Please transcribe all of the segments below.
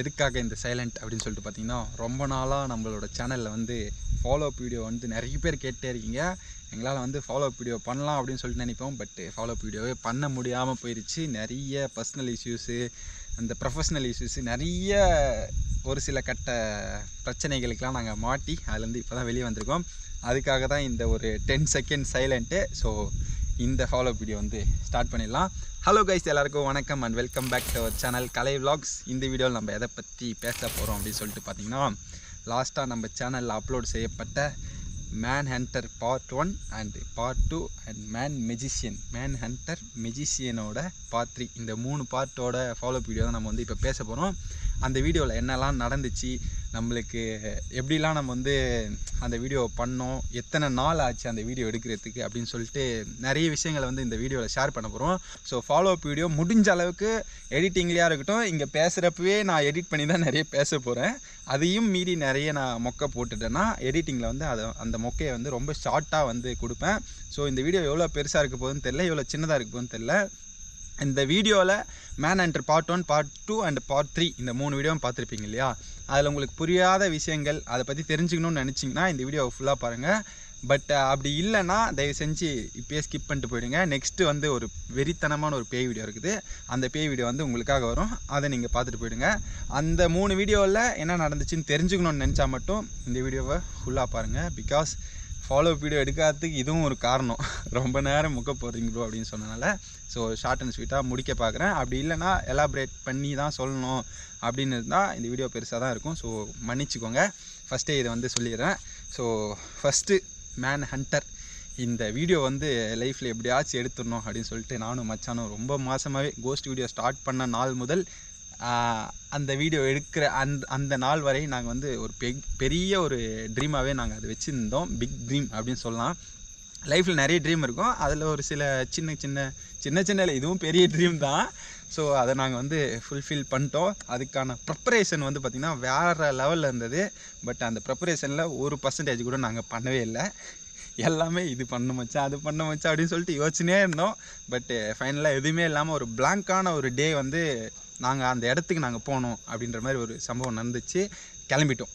எதுக்காக இந்த சைலண்ட் அப்படின்னு சொல்லிட்டு பார்த்தீங்கன்னா, ரொம்ப நாளாக நம்மளோட சேனலில் வந்து ஃபாலோ அப் வீடியோ வந்து நிறைய பேர் கேட்டே இருக்கீங்க. எங்களால் வந்து ஃபாலோ அப் வீடியோ பண்ணலாம் அப்படின்னு சொல்லிட்டு நினைப்போம். பட் ஃபாலோ அப் வீடியோவே பண்ண முடியாமல் போயிடுச்சு. நிறைய பர்சனல் இஷ்யூஸு, அந்த ப்ரொஃபஷ்னல் இஷ்யூஸு, நிறைய ஒரு சில கட்ட பிரச்சனைகளுக்கெலாம் நாங்கள் மாட்டி அதுலேருந்து இப்போ தான் வெளியே வந்திருக்கோம். அதுக்காக தான் இந்த ஒரு 10 செகண்ட் சைலண்ட்டு. ஸோ இந்த ஃபாலோ அப் வீடியோ வந்து ஸ்டார்ட் பண்ணிடலாம். ஹலோ கைஸ், எல்லாருக்கும் வணக்கம் and welcome back to our channel Kalai vlogs. இந்த வீடியோவில் நம்ம எதை பற்றி பேச போகிறோம் அப்படின்னு சொல்லிட்டு பார்த்தீங்கன்னா, லாஸ்ட்டாக நம்ம சேனலில் அப்லோட் செய்யப்பட்ட man hunter part 1 and part 2 and man hunter மெஜிஷியனோட பார்ட் 3, இந்த 3 பார்ட்டோட ஃபாலோ அப் வீடியோ தான் நம்ம வந்து இப்போ பேச போகிறோம். அந்த வீடியோவில் என்னெல்லாம் நடந்துச்சு, நம்மளுக்கு எப்படிலாம் நம்ம வந்து அந்த வீடியோ பண்ணோம், எத்தனை நாள் ஆச்சு அந்த வீடியோ எடுக்கிறதுக்கு அப்படின்னு சொல்லிட்டு நிறைய விஷயங்களை வந்து இந்த வீடியோவில் ஷேர் பண்ண போகிறோம். ஸோ ஃபாலோ அப் வீடியோ முடிஞ்ச அளவுக்கு எடிட்டிங்லேயா இருக்கட்டும், இங்கே பேசுகிறப்பவே நான் எடிட் பண்ணி தான் நிறைய பேச போகிறேன். அதையும் மீறி நிறைய நான் மொக்கை போட்டுட்டேன்னா எடிட்டிங்கில் வந்து அந்த மொக்கையை வந்து ரொம்ப ஷார்ட்டாக வந்து கொடுப்பேன். ஸோ இந்த வீடியோ எவ்வளோ பெருசாக இருக்க போகுதுன்னு தெரில, எவ்வளோ சின்னதாக இருக்க போகுதுன்னு தெரில. இந்த வீடியோவில் man hunter part 1, part 2 and part 3 இந்த 3 வீடியோவும் பார்த்துருப்பீங்க இல்லையா? அதில் உங்களுக்கு புரியாத விஷயங்கள், அதை பற்றி தெரிஞ்சுக்கணும்னு நினச்சிங்கன்னா இந்த வீடியோவை ஃபுல்லாக பாருங்கள். பட் அப்படி இல்லைன்னா தயவு செஞ்சு இப்போயே ஸ்கிப் பண்ணிட்டு போயிடுங்க. நெக்ஸ்ட்டு வந்து ஒரு வெறித்தனமான ஒரு பேய் வீடியோ இருக்குது. அந்த பேய் வீடியோ வந்து உங்களுக்காக வரும், அதை நீங்கள் பார்த்துட்டு போயிடுங்க. அந்த 3 வீடியோவில் என்ன நடந்துச்சுன்னு தெரிஞ்சுக்கணும்னு நினச்சா மட்டும் இந்த வீடியோவை ஃபுல்லாக பாருங்கள். பிகாஸ் ஃபாலோ அப் வீடியோ எடுக்காததுக்கு இதுவும் ஒரு காரணம். ரொம்ப நேரம் முக்க போகிறீங்களோ அப்படின்னு சொன்னனால ஸோ ஷார்ட் அண்ட் ஸ்வீட்டாக முடிக்க பார்க்குறேன். அப்படி இல்லைனா எலாபரேட் பண்ணி தான் சொல்லணும் அப்படின்னு இருந்தால் இந்த வீடியோ பெருசாக தான் இருக்கும். ஸோ மன்னிச்சிக்கோங்க, ஃபஸ்ட்டே இதை வந்து சொல்லிடுறேன். ஸோ ஃபஸ்ட்டு மேன் ஹண்டர் இந்த வீடியோ வந்து லைஃப்பில் எப்படியாச்சும் எடுத்துடணும் அப்படின்னு சொல்லிட்டு நானும் மச்சானும் ரொம்ப மாதமாகவே கோஸ்ட் வீடியோ ஸ்டார்ட் பண்ண நாள் முதல் அந்த வீடியோ எடுக்கிற அந்த நாள் வரை நாங்கள் வந்து ஒரு பெரிய ஒரு ட்ரீமாகவே நாங்கள் அதை வச்சுருந்தோம். பிக் ட்ரீம் அப்படின்னு சொல்லலாம். லைஃப்பில் நிறைய ட்ரீம் இருக்கும், அதில் ஒரு சில சின்ன இதுவும் பெரிய ட்ரீம் தான். ஸோ அதை நாங்கள் வந்து ஃபுல்ஃபில் பண்ணிட்டோம். அதுக்கான ப்ரிப்பரேஷன் வந்து பார்த்திங்கன்னா வேறு லெவலில் இருந்தது. பட் அந்த ப்ரிப்பரேஷனில் 1% கூட நாங்கள் பண்ணவே இல்லை. எல்லாமே இது பண்ண மச்சான், அது பண்ண மச்சான் அப்படின்னு சொல்லிட்டு யோசிச்சுனே இருந்தோம். பட்டு ஃபைனலாக எதுவுமே இல்லாமல் ஒரு பிளாங்கான ஒரு டே வந்து நாங்கள் அந்த இடத்துக்கு நாங்கள் போனோம் அப்படின்ற மாதிரி ஒரு சம்பவம் நடந்துச்சு. கிளம்பிட்டோம்.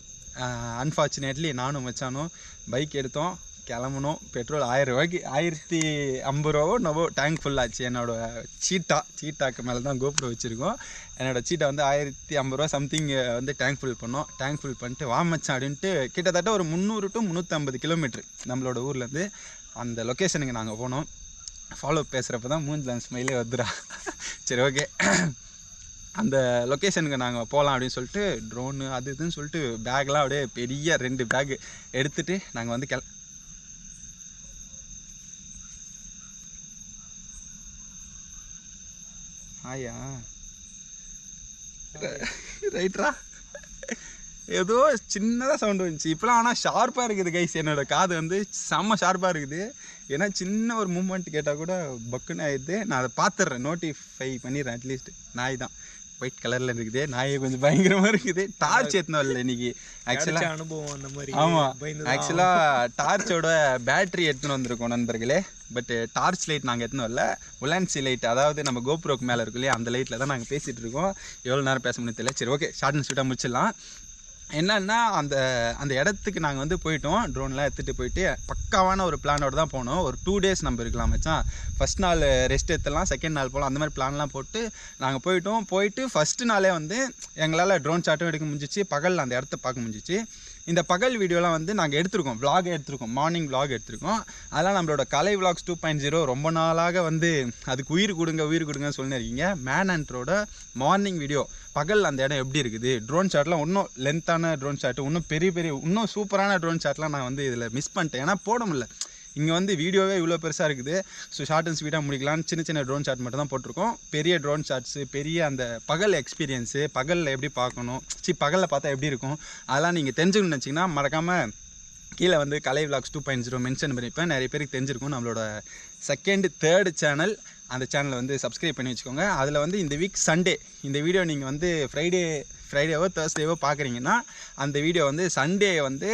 அன்ஃபார்ச்சுனேட்லி நானும் மச்சானும் பைக் எடுத்தோம், கிளம்புனோம். பெட்ரோல் 1000 ரூபாய்க்கு 1050 ரூபாவோ நவோ டேங்க் ஃபுல்லாச்சு. என்னோடய சீட்டாக்கு மேலே தான் கோப்ரோ வச்சுருக்கோம். என்னோடய சீட்டா வந்து 1050 ரூபா சம்திங் வந்து டேங்க் ஃபுல் பண்ணோம். டேங்க் ஃபுல் பண்ணிட்டு வாமச்சான் அப்படின்ட்டு கிட்டத்தட்ட ஒரு 300 to 350 கிலோமீட்டர் நம்மளோட ஊர்லேருந்து அந்த லொக்கேஷனுக்கு நாங்கள் போனோம். ஃபாலோ பேசுகிறப்ப தான் மூஞ்சில் ஸ்மைலே வந்துடா. சரி, ஓகே. அந்த லொக்கேஷனுக்கு நாங்கள் போகலாம் அப்படின்னு சொல்லிட்டு ட்ரோனு அது இதுன்னு சொல்லிட்டு பேக்லாம் அப்படியே பெரிய 2 பேக் எடுத்துகிட்டு நாங்கள் வந்து ஆயா ரைட்ரா ஏதோ சின்னதாக சவுண்டு வந்துச்சு. இப்போலாம் ஆனால் ஷார்ப்பாக இருக்குது கைஸ். என்னோடய காது வந்து செம்ம ஷார்ப்பாக இருக்குது. ஏன்னா சின்ன ஒரு மூமெண்ட் கேட்டால் கூட பக்குன்னு ஆயிடுது. நான் அதை பார்த்துட்றேன், நோட்டிஃபை பண்ணிடுறேன். அட்லீஸ்ட் நாய் தான் ஒயிட் கலரில் இருக்குது, நாயை கொஞ்சம் பயங்கரமாக இருக்குது. டார்ச் ஏற்றினோம் இல்லை இன்றைக்கி. ஆக்சுவலாக அனுபவம் அந்த மாதிரி. ஆமாம், ஆக்சுவலாக டார்ச்சோட பேட்ரி எடுத்துன்னு வந்திருக்கோம் நண்பர்களே. பட் டார்ச் லைட் நாங்கள் எடுத்துன்னு வரல, உலான்சி லைட், அதாவது நம்ம கோப்ரோக்கு மேலே இருக்கு இல்லையா, அந்த லைட்டில் தான் நாங்கள் பேசிகிட்டு இருக்கோம். எவ்வளோ நேரம் பேச முடியும் தெரியல. சரி, ஓகே, ஷார்ட் அண்ட் ஸ்வீட்டாக முடிச்சிடலாம். என்னன்னா அந்த இடத்துக்கு நாங்கள் வந்து போயிட்டோம். ட்ரோன்லாம் எடுத்துகிட்டு போயிட்டு பக்காவான ஒரு பிளானோடு தான் போனோம். ஒரு 2 days நம்ம இருக்கலாம் மச்சான். ஃபஸ்ட் நாள் ரெஸ்ட் எடுத்துடலாம், செகண்ட் நாள் போகலாம், அந்த மாதிரி பிளான்லாம் போட்டு நாங்கள் போயிட்டு ஃபஸ்ட்டு நாளே வந்து எங்களால் ட்ரோன் ஷாட்டும் எடுக்க முடிஞ்சிச்சு, பகலில் அந்த இடத்த பார்க்க முடிஞ்சிச்சு. இந்த பகல் வீடியோலாம் வந்து நாங்கள் எடுத்திருக்கோம், விலாகே எடுத்திருக்கோம், மார்னிங் விலாக் எடுத்திருக்கோம். அதெல்லாம் நம்மளோட கலை விலாக்ஸ் 2.0 ரொம்ப நாளாக வந்து அதுக்கு உயிர் கொடுங்கன்னு சொல்லியிருக்கீங்க. மேன் ஹண்டரோட மார்னிங் வீடியோ, பகல் அந்த இடம் எப்படி இருக்குது, ட்ரோன் ஷாட்லாம் இன்னும் லென்த்தான ட்ரோன் ஷாட்டு, இன்னும் பெரிய இன்னும் சூப்பரான ட்ரோன் ஷாட்லாம் நான் வந்து இதில் மிஸ் பண்ணிட்டேன். ஏன்னா போட முடியல, இங்கே வந்து வீடியோவே இவ்வளோ பெருசாக இருக்குது. ஸோ ஷார்ட் அண்ட் ஸ்வீட்டாக முடிக்கலாம். சின்ன ட்ரோன் ஷாட் மட்டும் தான் போட்டிருக்கோம். பெரிய ட்ரோன் ஷாட்ஸு, பெரிய அந்த பகல் எக்ஸ்பீரியன்ஸு, பகலில் எப்படி பார்க்கணும், பகலில் பார்த்தா எப்படி இருக்கும், அதெல்லாம் நீங்கள் தெரிஞ்சுக்கணும்னு நினச்சிங்கன்னா மறக்காமல் கீழே வந்து கலை விலாக்ஸ் 2.0 மென்ஷன் பண்ணிப்பேன். நிறைய பேருக்கு தெரிஞ்சிருக்கும். நம்மளோட 2nd 3rd சேனல், அந்த சேனலை வந்து சப்ஸ்கிரைப் பண்ணி வச்சுக்கோங்க. அதில் வந்து இந்த வீக் சண்டே இந்த வீடியோ நீங்கள் வந்து ஃப்ரைடேவோ தேர்ஸ்டேவோ பார்க்குறீங்கன்னா அந்த வீடியோ வந்து சண்டே வந்து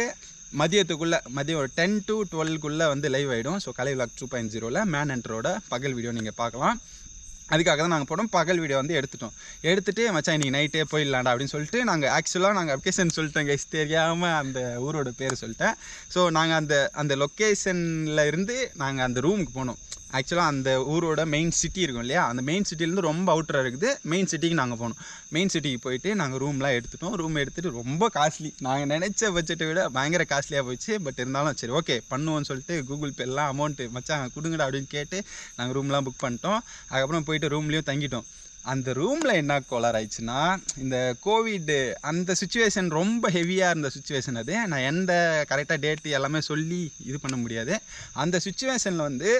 மதியம் ஒரு 10 to 12 வந்து லைவ் ஆகிடும். ஸோ கலை விலாக் 2.0 மேன் ஹண்டரோட பகல் வீடியோ நீங்கள் பார்க்கலாம். அதுக்காக தான் நாங்கள் போனோம். பகல் வீடியோ வந்து எடுத்துகிட்டு மச்சான் இன்றைக்கி நைட்டே போயிடலாண்டா அப்படின்னு சொல்லிட்டு நாங்கள் லொக்கேஷன் சொல்லிட்டேன் கைஸ், தெரியாமல் அந்த ஊரோட பேர் சொல்லிட்டேன். ஸோ நாங்கள் அந்த லொக்கேஷனில் இருந்து நாங்கள் அந்த ரூமுக்கு போனோம். ஆக்சுவலாக அந்த ஊரோட மெயின் சிட்டி இருக்கும் இல்லையா, அந்த மெயின் சிட்டிலேருந்து ரொம்ப அவுட்டராக இருக்குது. மெயின் சிட்டிக்கு நாங்கள் போனோம். மெயின் சிட்டிக்கு போயிட்டு நாங்கள் ரூம்லாம் எடுத்துட்டோம். ரூம் எடுத்துகிட்டு ரொம்ப காஸ்ட்லி, நாங்கள் நினச்ச பட்ஜெட்டை விட பயங்கர காஸ்ட்லியாக போயிடுச்சு. பட் இருந்தாலும் சரி ஓகே பண்ணுவோன்னு சொல்லிட்டு கூகுள் பேலாம் அமௌண்ட்டு மச்சான் கொடுங்கடா அப்படின்னு கேட்டு நாங்கள் ரூம்லாம் புக் பண்ணிட்டோம். அதுக்கப்புறம் போயிட்டு ரூம்லேயும் தங்கிட்டோம். அந்த ரூமில் என்ன கோளாறு ஆயிடுச்சுன்னா, இந்த கோவிடு அந்த சுச்சுவேஷன் ரொம்ப ஹெவியாக இருந்த சுச்சுவேஷன். அது நான் எந்த கரெக்டாக டேட்டு எல்லாமே சொல்லி இது பண்ண முடியாது. அந்த சுச்சுவேஷனில் வந்து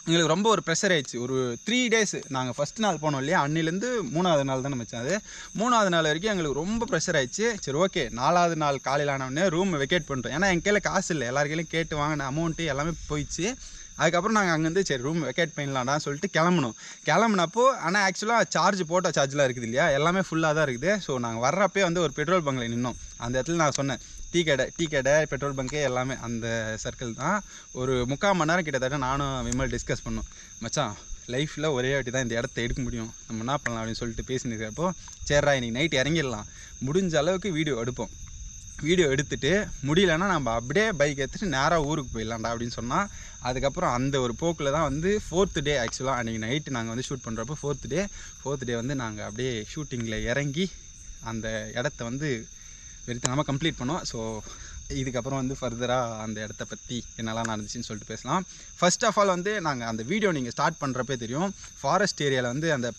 எங்களுக்கு ரொம்ப ஒரு ப்ரெஷர் ஆயிடுச்சு. ஒரு 3 days நாங்கள் ஃபஸ்ட் நாள் போனோம் இல்லையா, அன்னிலேருந்து 3வது நாள் தானே மச்சான். அது 3வது நாள் வரைக்கும் எங்களுக்கு ரொம்ப ப்ரெஷர் ஆயிடுச்சு. சரி ஓகே 4வது நாள் காலையில் ஆனவுடனே ரூம் வெக்கேட் பண்ணிட்டோம். ஏன்னா எங்கள் கையில் காசு இல்லை, எல்லாருக்கையிலும் கேட்டு வாங்கின அமௌண்ட்டு எல்லாமே போயிடுச்சு. அதுக்கப்புறம் நாங்கள் அங்கேருந்து சரி ரூம் வெக்கேட் பண்ணிடலாம்டான்னு சொல்லிட்டு கிளம்புனப்போ ஆனால் ஆக்சுவலாக சார்ஜ்லாம் இருக்குது இல்லையா, எல்லாமே ஃபுல்லாக தான் இருக்குது. ஸோ நாங்கள் வர்றப்பே வந்து ஒரு பெட்ரோல் பங்கில் நின்னோம். அந்த இடத்துல நான் சொன்னேன் டீ கடை பெட்ரோல் பங்கு எல்லாமே அந்த சர்க்கிள் தான். ஒரு 3/4 மணி நேரம் கிட்டத்தட்ட நானும் விமல் டிஸ்கஸ் பண்ணோம். மச்சான் லைஃப்பில் ஒரே வாட்டி தான் இந்த இடத்த எடுக்க முடியும், நம்ம என்ன பண்ணலாம் அப்படின்னு சொல்லிட்டு பேசினிருக்கிறப்போ சரிடா இன்றைக்கி நைட் இறங்கிடலாம், முடிஞ்ச அளவுக்கு வீடியோ எடுத்துகிட்டு முடியலன்னா நம்ம அப்படியே பைக் எடுத்துகிட்டு நேராக ஊருக்கு போயிடலாம்டா அப்படின்னு சொன்னால். அதுக்கப்புறம் அந்த ஒரு போக்கில் தான் வந்து 4th day ஆக்சுவலாக அன்றைக்கி நைட்டு நாங்கள் வந்து ஷூட் பண்ணுறப்போ 4th day வந்து நாங்கள் அப்படியே ஷூட்டிங்கில் இறங்கி அந்த இடத்த வந்து வெறித்தனமாக கம்ப்ளீட் பண்ணோம். ஸோ இதுக்கப்புறம் வந்து ஃபர்தராக அந்த இடத்த பற்றி என்னெல்லாம் நடந்துச்சுன்னு சொல்லிட்டு பேசலாம். ஃபர்ஸ்ட் ஆஃப் ஆல் வந்து நாங்கள் அந்த வீடியோ நீங்கள் ஸ்டார்ட் பண்ணுறப்பே தெரியும், ஃபாரஸ்ட் ஏரியாவில் வந்து அந்த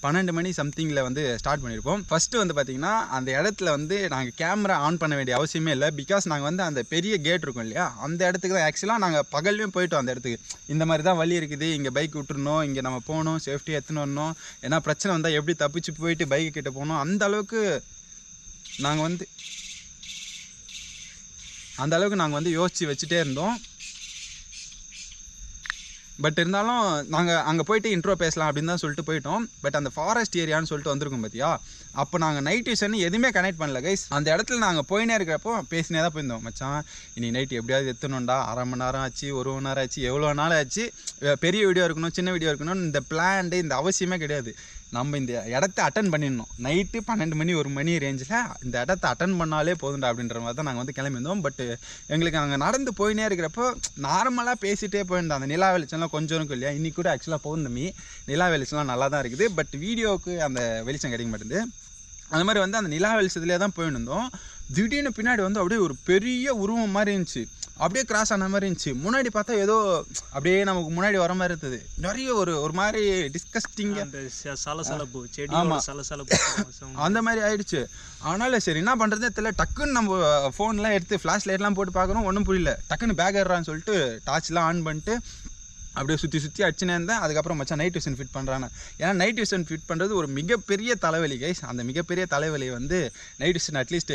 12 மணி சம்திங்கில் வந்து ஸ்டார்ட் பண்ணியிருப்போம். ஃபஸ்ட்டு வந்து பார்த்திங்கன்னா அந்த இடத்துல வந்து நாங்கள் கேமரா ஆன் பண்ண வேண்டிய அவசியமே இல்லை. பிகாஸ் நாங்கள் வந்து அந்த பெரிய கேட் இருக்கும் இல்லையா, அந்த இடத்துக்கு தான் ஆக்சுவலாக நாங்கள் பகல்லையும் போயிட்டோம். அந்த இடத்துக்கு இந்த மாதிரி தான் வழி இருக்குது, இங்கே பைக் விட்டுருணும், இங்கே நம்ம போகணும், சேஃப்டியாக எடுத்துன்னு வரணும், ஏன்னா பிரச்சனை வந்தால் எப்படி தப்பிச்சு போயிட்டு பைக்கு கிட்டே போகணும், அந்த அளவுக்கு நாங்கள் வந்து யோசித்து வச்சுட்டே இருந்தோம். பட் இருந்தாலும் நாங்கள் அங்கே போயிட்டு இன்ட்ரோ பேசலாம் அப்படின்னு தான் சொல்லிட்டு போயிட்டோம். பட் அந்த ஃபாரஸ்ட் ஏரியான்னு சொல்லிட்டு வந்திருக்கோம் பார்த்தியா, அப்போ நாங்கள் நைட் விஷன் எதுவுமே கனெக்ட் பண்ணல கைஸ். அந்த இடத்துல நாங்கள் போயினே இருக்கிறப்போ பேசினே தான் போயிருந்தோம். மச்சான் இன்றைக்கி நைட்டு எப்படியாவது எத்தணும்டா, 1/2 மணி நேரம் ஆச்சு, 1 மணி நேரம் ஆச்சு, எவ்வளோ நாள் ஆச்சு, பெரிய வீடியோ இருக்கணும் சின்ன வீடியோ இருக்கணும், இந்த பிளான்டு இந்த அவசியமே கிடையாது. நம்ம இந்த இடத்த அட்டன் பண்ணிடணும். நைட்டு 12 மணி 1 மணி ரேஞ்சில் இந்த இடத்த அட்டன் பண்ணாலே போதுண்டா அப்படின்ற மாதிரி தான் நாங்கள் வந்து கிளம்பியிருந்தோம். பட் எங்களுக்கு அங்கே நடந்து போயினே இருக்கிறப்போ நார்மலாக பேசிகிட்டே போயிருந்தோம். அந்த நிலா வெளிச்சம்லாம் கொஞ்சம் இருக்கும் இல்லையா, இன்றைக்கி கூட ஆக்சுவலாக பௌர்ணமி, நிலா வெளிச்சம்லாம் நல்லா தான் இருக்குது. பட் வீடியோவுக்கு அந்த வெளிச்சம் கிடைக்க மாட்டேங்குது. அந்த மாதிரி வந்து அந்த நிலா வெளிச்சத்துலேயே தான் போயிருந்தோம். திடீர்னு பின்னாடி வந்து அப்படியே ஒரு பெரிய உருவம் மாதிரி இருந்துச்சு, அப்படியே கிராஸ் ஆன மாதிரி இருந்துச்சு. முன்னாடி பார்த்தா ஏதோ அப்படியே நமக்கு முன்னாடி வர மாதிரி இருந்தது. நிறைய ஒரு மாதிரி டிஸ்கஸ்டிங்காக அந்த மாதிரி ஆயிடுச்சு. ஆனாலும் சரி என்ன பண்ணுறதே தெரியல. டக்குன்னு நம்ம ஃபோன்லாம் எடுத்து ஃப்ளாஷ் லைட்லாம் போட்டு பார்க்குறோம், ஒன்றும் புரியல. டக்குன்னு பேக் ஏறான்னு சொல்லிட்டு டார்ச்லாம் ஆன் பண்ணிட்டு அப்படியே சுற்றி அடிச்சுனே இருந்தேன். அதுக்கப்புறம் மச்சான் நைட் விஷன் ஃபிட் பண்ணுறானே, ஏன்னா நைட் விஷன் ஃபிட் பண்ணுறது ஒரு மிகப்பெரிய தலைவலி கைஸ். அந்த மிகப்பெரிய தலைவலியை வந்து நைட் விஷன் அட்லீஸ்ட்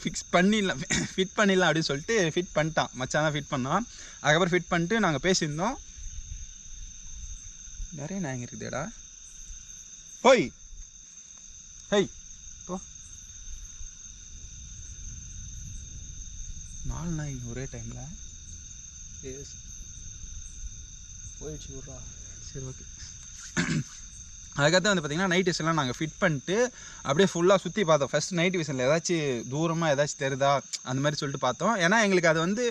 ஃபிட் பண்ணிடலாம் அப்படின்னு சொல்லிட்டு ஃபிட் பண்ணிட்டான். மச்சான் தான் ஃபிட் பண்ணான். அதுக்கப்புறம் ஃபிட் பண்ணிட்டு நாங்கள் பேசியிருந்தோம். நிறைய நாயங்க இருக்குதுடா, போய் ஹெய் போ, 4 நாய் ஒரே டைமில் போயிடுச்சு விட்றா. சரி ஓகே. அதுக்கடுத்து வந்து பார்த்திங்கன்னா நைட் விஷன்லாம் நாங்கள் ஃபிட் பண்ணிட்டு அப்படியே ஃபுல்லாக சுற்றி பார்த்தோம். ஃபஸ்ட் நைட் விஷனில் ஏதாச்சும் தூரமாக ஏதாச்சும் தெரியுதா அந்த மாதிரி சொல்லிட்டு பார்த்தோம். ஏன்னா எங்களுக்கு அது வந்து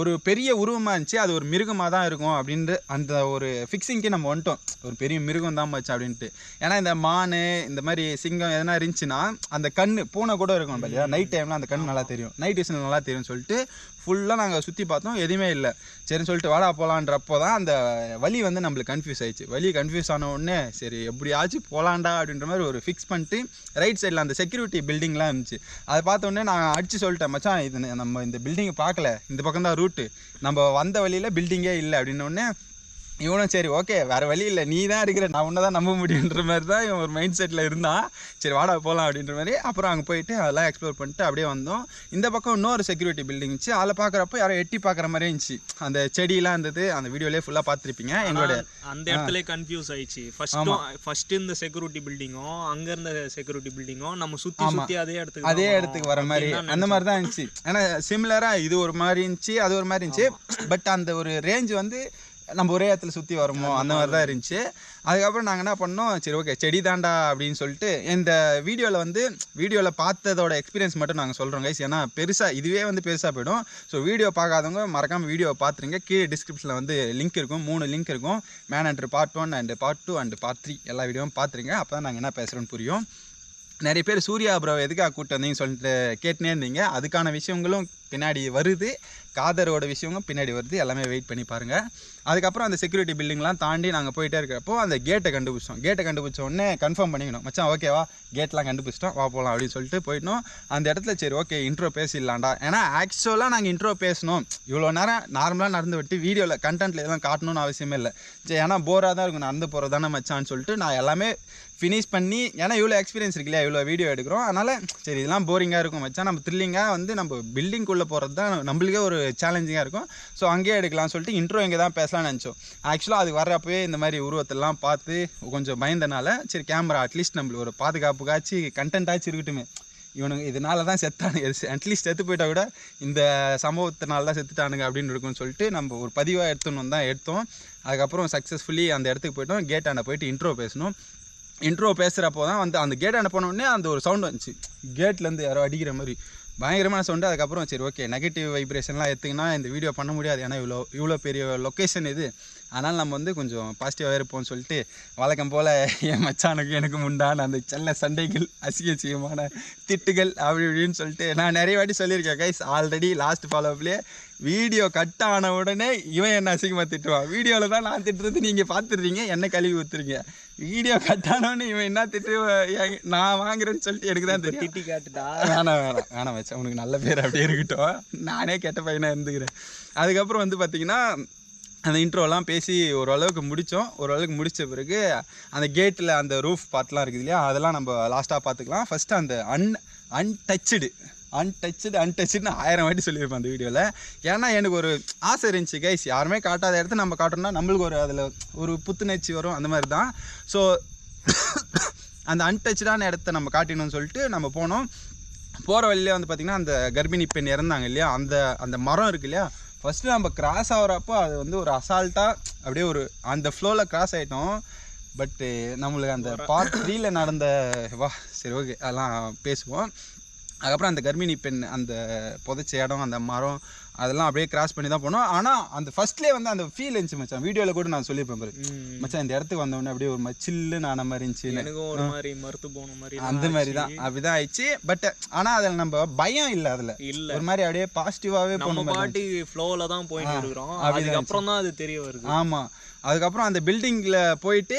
ஒரு பெரிய உருவமாக இருந்துச்சு, அது ஒரு மிருகமாக தான் இருக்கும் அப்படின்ட்டு அந்த ஒரு ஃபிக்ஸிங்க்கு நம்ம வந்துட்டோம். ஒரு பெரிய மிருகம் தான் போச்சு அப்படின்ட்டு. ஏன்னா இந்த மான் இந்த மாதிரி சிங்கம் எதனா இருந்துச்சுன்னா அந்த கண் பூனை கூட இருக்கும் இல்லையா, நைட் டைமில் அந்த கண் நல்லா தெரியும், நைட் விஷன் நல்லா தெரியும்னு சொல்லிட்டு ஃபுல்லாக நாங்கள் சுற்றி பார்த்தோம், எதுவுமே இல்லை. சரின்னு சொல்லிட்டு வாடா போகலான்றப்போ தான் அந்த வழி வந்து நம்மளுக்கு கன்ஃபியூஸ் ஆயிடுச்சு. வழி கன்ஃபியூஸ் ஆன உடனே சரி எப்படியாச்சும் போகலாண்டா அப்படின்ற மாதிரி ஒரு ஃபிக்ஸ் பண்ணிட்டு ரைட் சைடில் அந்த செக்யூரிட்டி பில்டிங்லாம் இருந்துச்சு. அதை பார்த்த உடனே நான் அடித்து சொல்லிட்டேன், மச்சான் இது நம்ம இந்த பில்டிங்கை பார்க்கல, இந்த பக்கம் தான் ரூட்டு, நம்ம வந்த வழியில் பில்டிங்கே இல்லை அப்படின்னோடனே இவனும் சரி ஓகே வேறு வழி இல்லை, நீ தான் இருக்கிற, நான் உன்னை தான் நம்ப முடியுன்ற மாதிரி தான் இவன் ஒரு மைண்ட் செட்டில் இருந்தான். சரி வாடா போகலாம் அப்படின்ற மாதிரி. அப்புறம் அங்கே போயிட்டு அதெல்லாம் எக்ஸ்ப்ளோர் பண்ணிட்டு அப்படியே வந்தோம். இந்த பக்கம் இன்னொரு செக்யூரிட்டி பில்டிங் இருந்துச்சு, அதில் பார்க்குறப்போ யாரோ எட்டி பார்க்குற மாதிரி இருந்துச்சு. அந்த செடியெலாம் இருந்தது, அந்த வீடியோலேயே ஃபுல்லாக பார்த்துருப்பீங்க. எங்களோட அந்த இடத்துல கன்ஃபியூஸ் ஆயிடுச்சு. ஃபர்ஸ்ட் இந்த செக்யூரிட்டி பில்டிங்கும் அங்கே இருந்த செக்யூரிட்டி பில்டிங்கும் நம்ம சுற்றி அதே இடத்துக்கு வர மாதிரி அந்த மாதிரி தான் இருந்துச்சு. ஏன்னா சிமிலராக இது ஒரு மாதிரி இருந்துச்சு, அது ஒரு மாதிரி இருந்துச்சு. பட் அந்த ஒரு ரேஞ்ச் வந்து நம்ம ஒரே இடத்துல சுற்றி வருமோ அந்த மாதிரி தான் இருந்துச்சு. அதுக்கப்புறம் நாங்கள் என்ன பண்ணோம், சரி ஓகே செடி தாண்டா அப்படின்னு சொல்லிட்டு இந்த வீடியோவில் பார்த்ததோட எக்ஸ்பீரியன்ஸ் மட்டும் நாங்கள் சொல்கிறோம் கைஸ். ஏன்னா பெருசாக இதுவே பெருசாக போயிடும். ஸோ வீடியோ பார்க்காதவங்க மறக்காமல் வீடியோவை பார்த்துருங்க. கீழே டிஸ்கிரிப்ஷனில் லிங்க் இருக்கும், 3 லிங்க் இருக்கும். Man and part 1 and part 2 and part 3 எல்லா வீடியோவும் பார்த்துருங்க. அப்போ தான் நாங்கள் என்ன பேசுகிறோன்னு புரியும். நிறைய பேர் சூர்யா ப்ரோ எதுக்காக கூப்பிட்டு வந்தீங்கன்னு சொல்லிட்டு கேட்டுனே இருந்தீங்க. அதுக்கான விஷயங்களும் பின்னாடி வருது, காதரோட விஷயங்களும் பின்னாடி வருது. எல்லாமே வெயிட் பண்ணி பாருங்கள். அதுக்கப்புறம் அந்த செக்யூரிட்டி பில்டிங்லாம் தாண்டி நாங்கள் போயிட்டே இருக்கிறப்போ அந்த கேட்டை கண்டுபிடிச்ச உடனே கன்ஃபார்ம் பண்ணிக்கணும், மச்சான் ஓகேவா கேட்லாம் கண்டுபிடிச்சிட்டோம் வா போகலாம் அப்படின்னு சொல்லிட்டு போயிட்டோம். அந்த இடத்துல சரி ஓகே இன்ட்ரோ பேசிடலாம்டா. ஏன்னா ஆக்சுவலாக நாங்கள் இன்ட்ரோ பேசணும், இவ்வளோ நேரம் நார்மலாக நடந்து விட்டு வீடியோவில் கண்டென்ட்டில் எதுவும் காட்டணும்னு அவசியமே இல்லை. சரி ஏன்னா போராக தான் இருக்கும், நடந்து போகிறது தானே மச்சான்னு சொல்லிட்டு நான் எல்லாமே ஃபினிஷ் பண்ணி, ஏன்னா இவ்வளோ எக்ஸ்பீரியன்ஸ் இருக்கு இல்லையா, இவ்வளோ வீடியோ எடுக்கிறோம். அதனால் சரி இதெல்லாம் போரிங்காக இருக்கும் மச்சான், நம்ம த்ரில்லிங்காக நம்ம பில்டிங்குள்ளே போகிறது தான் நம்மளுக்கே ஒரு சேலஞ்சிங்காக இருக்கும். ஸோ அங்கேயே எடுக்கலாம்னு சொல்லிட்டு இன்ட்ரோ இங்கே தான் பேசலாம்னு நினச்சோம். ஆக்சுவலாக அது வர்றப்பவே இந்த மாதிரி உருவத்தெல்லாம் பார்த்து கொஞ்சம் பயந்தனால சரி கேமரா அட்லீஸ்ட் நம்மளுக்கு ஒரு பாதுகாப்புக்காச்சு கண்டென்ட்டாச்சு இருக்கட்டுமே, இவனுங்க இதனால தான் செத்தானுங்க, அட்லீஸ்ட் செத்து போயிட்டா கூட இந்த சம்பவத்தினால தான் செத்துட்டானுங்க அப்படின்னு இருக்குன்னு சொல்லிட்டு நம்ம ஒரு பதிவாக எடுத்தோம். அதுக்கப்புறம் சக்ஸஸ்ஃபுல்லி அந்த இடத்துக்கு போயிட்டோம். கேட்டாண்ட போயிட்டு இன்ட்ரோ பேசணும். இன்ட்ரோ பேசுகிறப்போ தான் அந்த கேட்டாண்ட போனோடனே அந்த ஒரு சவுண்ட் வந்துச்சு, கேட்லேருந்து யாரோ அடிக்கிற மாதிரி பயங்கரமான சவுண்டு. அதுக்கப்புறம் சரி ஓகே நெகட்டிவ் வைப்ரேஷன்லாம் எடுத்திங்கன்னா இந்த வீடியோ பண்ண முடியாது, ஏன்னா இவ்வளோ பெரிய லொக்கேஷன் இது. அதனால் நம்ம கொஞ்சம் பாசிட்டிவாக இருப்போம்னு சொல்லிட்டு வழக்கம் போல் என் மச்சானுக்கு எனக்கு உண்டான அந்த செல்ல சண்டைகள், அசிங்கமான திட்டுகள் அப்படி இப்படின்னு சொல்லிட்டு நான் நிறைய வாட்டி சொல்லியிருக்கேன் கைஸ். ஆல்ரெடி லாஸ்ட் ஃபாலோப்லேயே வீடியோ கட் ஆன உடனே இவன் என்ன அசிங்கமாக திட்டுவான். வீடியோவில் தான் நான் திட்டுறது நீங்கள் பார்த்துடுறீங்க, என்ன கழுவி ஊற்றுறீங்க. வீடியோ கட் ஆனோன்னு இவன் என்ன திட்டு நான் வாங்குறேன்னு சொல்லிட்டு எனக்கு தான் தெரியும். திட்டி காட்டுடா. வேணாம் வச்சா உனக்கு நல்ல பேர் அப்படியே இருக்கட்டும், நானே கெட்ட பையனாக இருந்துக்கிறேன். அதுக்கப்புறம் பார்த்தீங்கன்னா அந்த இன்ட்ரோலாம் பேசி ஓரளவுக்கு முடித்த பிறகு அந்த கேட்டில் அந்த ரூஃப் பார்ட்லாம் இருக்குது இல்லையா, அதெல்லாம் நம்ம லாஸ்ட்டாக பார்த்துக்கலாம். ஃபஸ்ட்டு அந்த அன்டச்சுன்னு 1000 வாட்டி சொல்லியிருப்பேன் அந்த வீடியோவில். ஏன்னா எனக்கு ஒரு ஆசை இருந்துச்சு கைஸ், யாருமே காட்டாத இடத்த நம்ம காட்டோம்னா நம்மளுக்கு ஒரு அதில் ஒரு புத்துணர்ச்சி வரும், அந்த மாதிரி தான். ஸோ அந்த அன்டச்சான இடத்த நம்ம காட்டினோம்னு சொல்லிட்டு நம்ம போனோம். போகிற வழியிலே பார்த்திங்கன்னா அந்த கர்ப்பிணி பெண் இறந்தாங்க இல்லையா, அந்த மரம் இருக்குது இல்லையா, ஃபஸ்ட்டு நம்ம கிராஸ் ஆகிறப்போ அது ஒரு அசால்ட்டாக அப்படியே ஒரு அந்த ஃப்ளோவில் கிராஸ் ஆகிட்டோம். பட்டு நம்மளுக்கு அந்த பார்ட் 3ல நடந்த சரி ஓகே அதெல்லாம் பேசுவோம். அதுக்கப்புறம் அந்த கர்ப்பிணி பெண் அந்த புதைச்ச இடம், அந்த மரம், அதெல்லாம் அப்படியே கிராஸ் பண்ணி தான் போனோம். ஆனால் அந்த ஃபர்ஸ்ட்லேயே அந்த ஃபீல் இருந்துச்சு மச்சான். வீடியோவில் கூட நான் சொல்லியிருப்பேன் பாரு மச்சான், இந்த இடத்துக்கு வந்தோடனே அப்படியே ஒரு சில்லுன்னு ஆன மாதிரி இருந்துச்சு, அந்த மாதிரி தான் அப்படிதான் ஆயிடுச்சு. பட் ஆனால் அதில் நம்ம பயம் இல்லை, அதில் ஒரு மாதிரி அப்படியே பாசிட்டிவாகவே போன பாட்டி ஃப்ளோவில் தான் போயிட்டு இருக்கிறோம். அதுக்கப்புறம் தான் அது தெரிய வருது. ஆமாம். அதுக்கப்புறம் அந்த பில்டிங்கில் போயிட்டு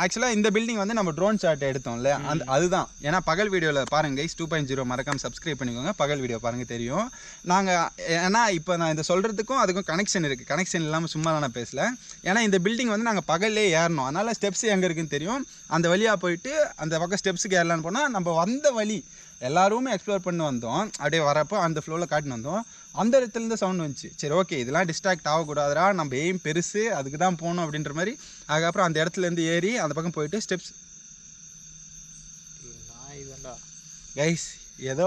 ஆக்சுவலாக இந்த பில்டிங் நம்ம ட்ரோன் ஷாட் எடுத்தோம்ல, அதுதான். ஏன்னா பகல் வீடியோவில் பாருங்கள் கைஸ் 2.0 மறக்காம சப்ஸ்கிரைப் பண்ணிக்கோங்க, பகல் வீடியோ பாருங்கள் தெரியும். நாங்கள் ஏன்னா இப்போ நான் இதை சொல்கிறதுக்கும் அதுக்கும் கனெக்ஷன் இருக்குது, கனெக்ஷன் இல்லாமல் சும்மா தான் நான் பேசல. ஏன்னா இந்த பில்டிங் நாங்கள் பகல்லே ஏறணும், அதனால் ஸ்டெப்ஸ் எங்கே இருக்குன்னு தெரியும். அந்த வழியாக போயிட்டு அந்த பக்கம் ஸ்டெப்ஸுக்கு ஏறலான்னு போனால் நம்ம வந்த வழி எல்லாருமே எக்ஸ்ப்ளோர் பண்ணி வந்தோம். அப்படியே வரப்போ அந்த ஃப்ளோவில் காட்டின்னு வந்தோம். அந்த இடத்துலேருந்து சவுண்ட் வந்துச்சு. சரி ஓகே இதெல்லாம் டிஸ்ட்ராக்ட் ஆகக்கூடாதுரா, நம்ம எய்ம் பெருசு, அதுக்கு தான் போகணும் அப்படின்ற மாதிரி. அதுக்கப்புறம் அந்த இடத்துலேருந்து ஏறி அந்த பக்கம் போயிட்டு ஸ்டெப்ஸ் கைஸ் ஏதோ